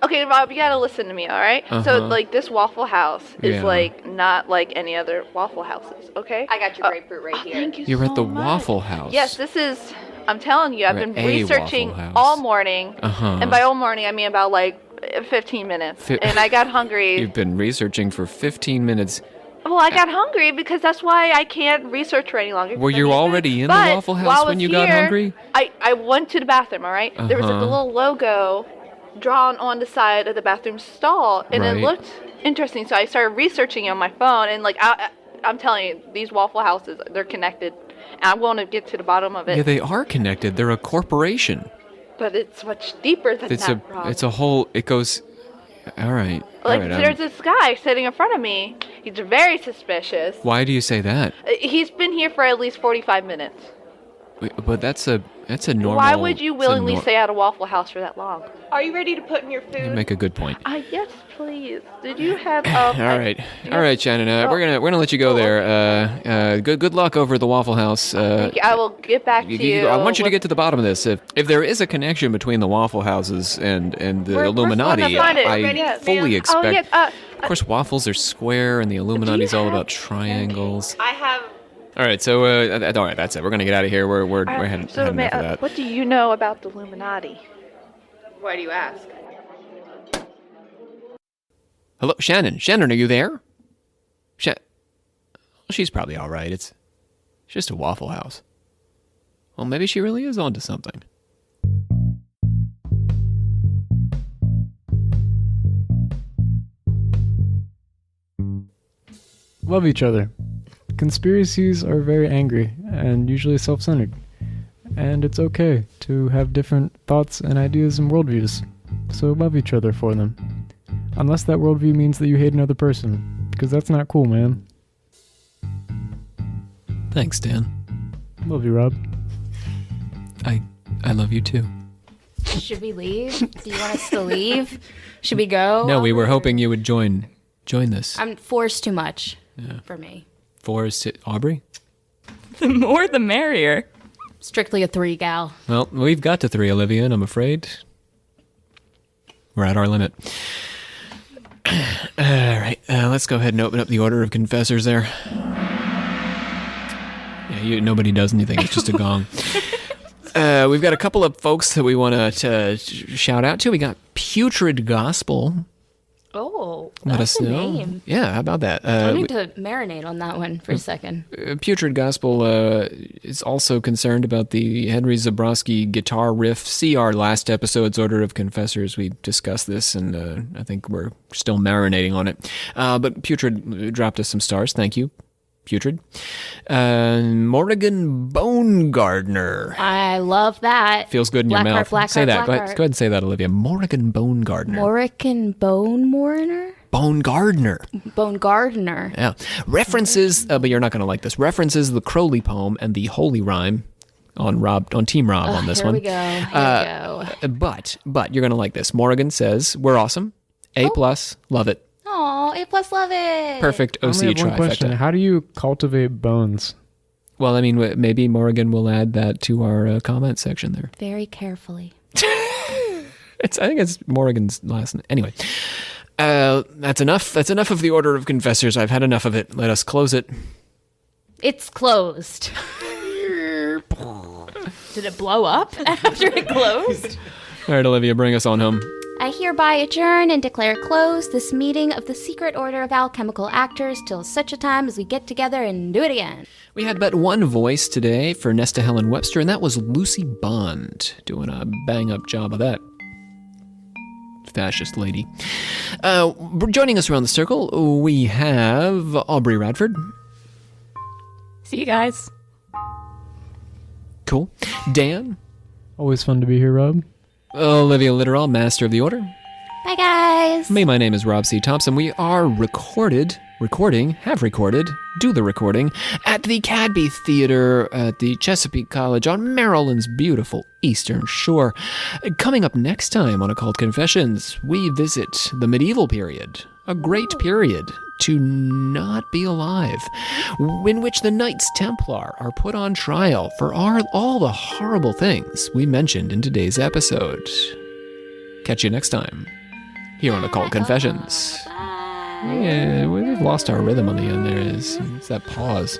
Okay, Rob, you gotta listen to me, all right? So, Uh-huh. like, this Waffle House is, Yeah. like, not like any other Waffle Houses, okay? I got your grapefruit right here. Thank you You're so at the much. Waffle House. Yes, this is, I'm telling you, I've You're been at a researching Waffle House. all morning. Uh-huh. And by all morning, I mean about, like, 15 minutes. And I got hungry. You've been researching for 15 minutes. Well, I got hungry because that's why I can't research for any longer. Were 'cause I you need food. already in the But Waffle House while I when was you got here, hungry? I went to the bathroom, all right? There was like a Uh-huh. little logo drawn on the side of the bathroom stall, and Right. it looked interesting. So I started researching it on my phone, and like I'm telling you, these Waffle Houses, they're connected. And I want to get to the bottom of it. Yeah, they are connected. They're a corporation. But it's much deeper than It's that, Rob. a whole. It goes. All right. Like, all right. there's this guy sitting in front of me. He's very suspicious. Why do you say that? He's been here for at least 45 minutes. But that's a normal. Why would you it's a willingly nor- stay at a Waffle House for that long? Are you ready to put in your You food? make a good point. Yes, please. Did you have? All right, Shannon. We're gonna let you go there. Good luck over at the Waffle House. Thank you. I will get back to you. I want you to with- get to the bottom of this. If there is a connection between the Waffle Houses and the We're Illuminati, gonna find it. I Yes, fully ma'am. expect. Oh, yes, of course, waffles are square, and the Illuminati's all have about triangles. I have. All right, so all right, that's it. We're gonna get out of here. We're heading So, heading after that. what do you know about the Illuminati? Why do you ask? Hello, Shannon. Shannon, are you there? Well, she's probably all right. It's just a Waffle House. Well, maybe she really is onto something. Love each other. Conspiracies are very angry and usually self-centered. And it's okay to have different thoughts and ideas and worldviews. So love each other for them. Unless that worldview means that you hate another person. Because that's not cool, man. Thanks, Dan. Love you, Rob. I love you too. Should we leave? Do you want us to leave? Should we go? No, we were hoping you would join this. I'm forced too much for me. Aubrey? The more the merrier. Strictly a 3 gal. Well, we've got to 3, Olivia, and I'm afraid we're at our limit. All right, let's go ahead and open up the order of confessors there. Yeah, nobody does anything. It's just a gong. We've got a couple of folks that we want to shout out to. We got Putrid Gospel. Oh, Let that's us a know. name. Yeah, how about that? I need to marinate on that one for a second. Putrid Gospel is also concerned about the Henry Zabrowski guitar riff. See our last episode's Order of Confessors. We discussed this, and I think we're still marinating on it. But Putrid dropped us some stars. Thank you. putrid. Morrigan Bone Gardener. I love that. Feels good in your mouth. Say that. Go ahead and say that, Olivia. Morrigan Bone Gardener. Morrigan Bone Mourner? Bone Gardener. Bone Gardener. Yeah. References, but you're not going to like this. References the Crowley poem and the Holy Rhyme on Team Rob on this one. Here we go. But you're going to like this. Morrigan says, we're awesome. A+, love it. Aw, A+, love it. Perfect I OC only have one question. trifecta. How do you cultivate bones? Well, I mean, maybe Morrigan will add that to our comment section there. Very carefully. I think it's Morrigan's last name. Anyway, that's enough. That's enough of the Order of Confessors. I've had enough of it. Let us close it. It's closed. Did it blow up after it closed? All right, Olivia, bring us on home. I hereby adjourn and declare closed this meeting of the Secret Order of Alchemical Actors till such a time as we get together and do it again. We had but one voice today for Nesta Helen Webster, and that was Lucy Bond, doing a bang-up job of that. Fascist lady. Joining us around the circle, we have Aubrey Radford. See you guys. Cool. Dan. Always fun to be here, Rob. Olivia Litteral, Master of the Order. Bye, guys. My name is Rob C. Thompson. We are have recorded, do the recording, at the Cadby Theater at the Chesapeake College on Maryland's beautiful eastern shore. Coming up next time on Occult Confessions, we visit the medieval period, a great period to not be alive, in which the Knights Templar are put on trial for all the horrible things we mentioned in today's episode. Catch you next time here on Occult Confessions. Yeah, we've lost our rhythm on the end there. It's that pause.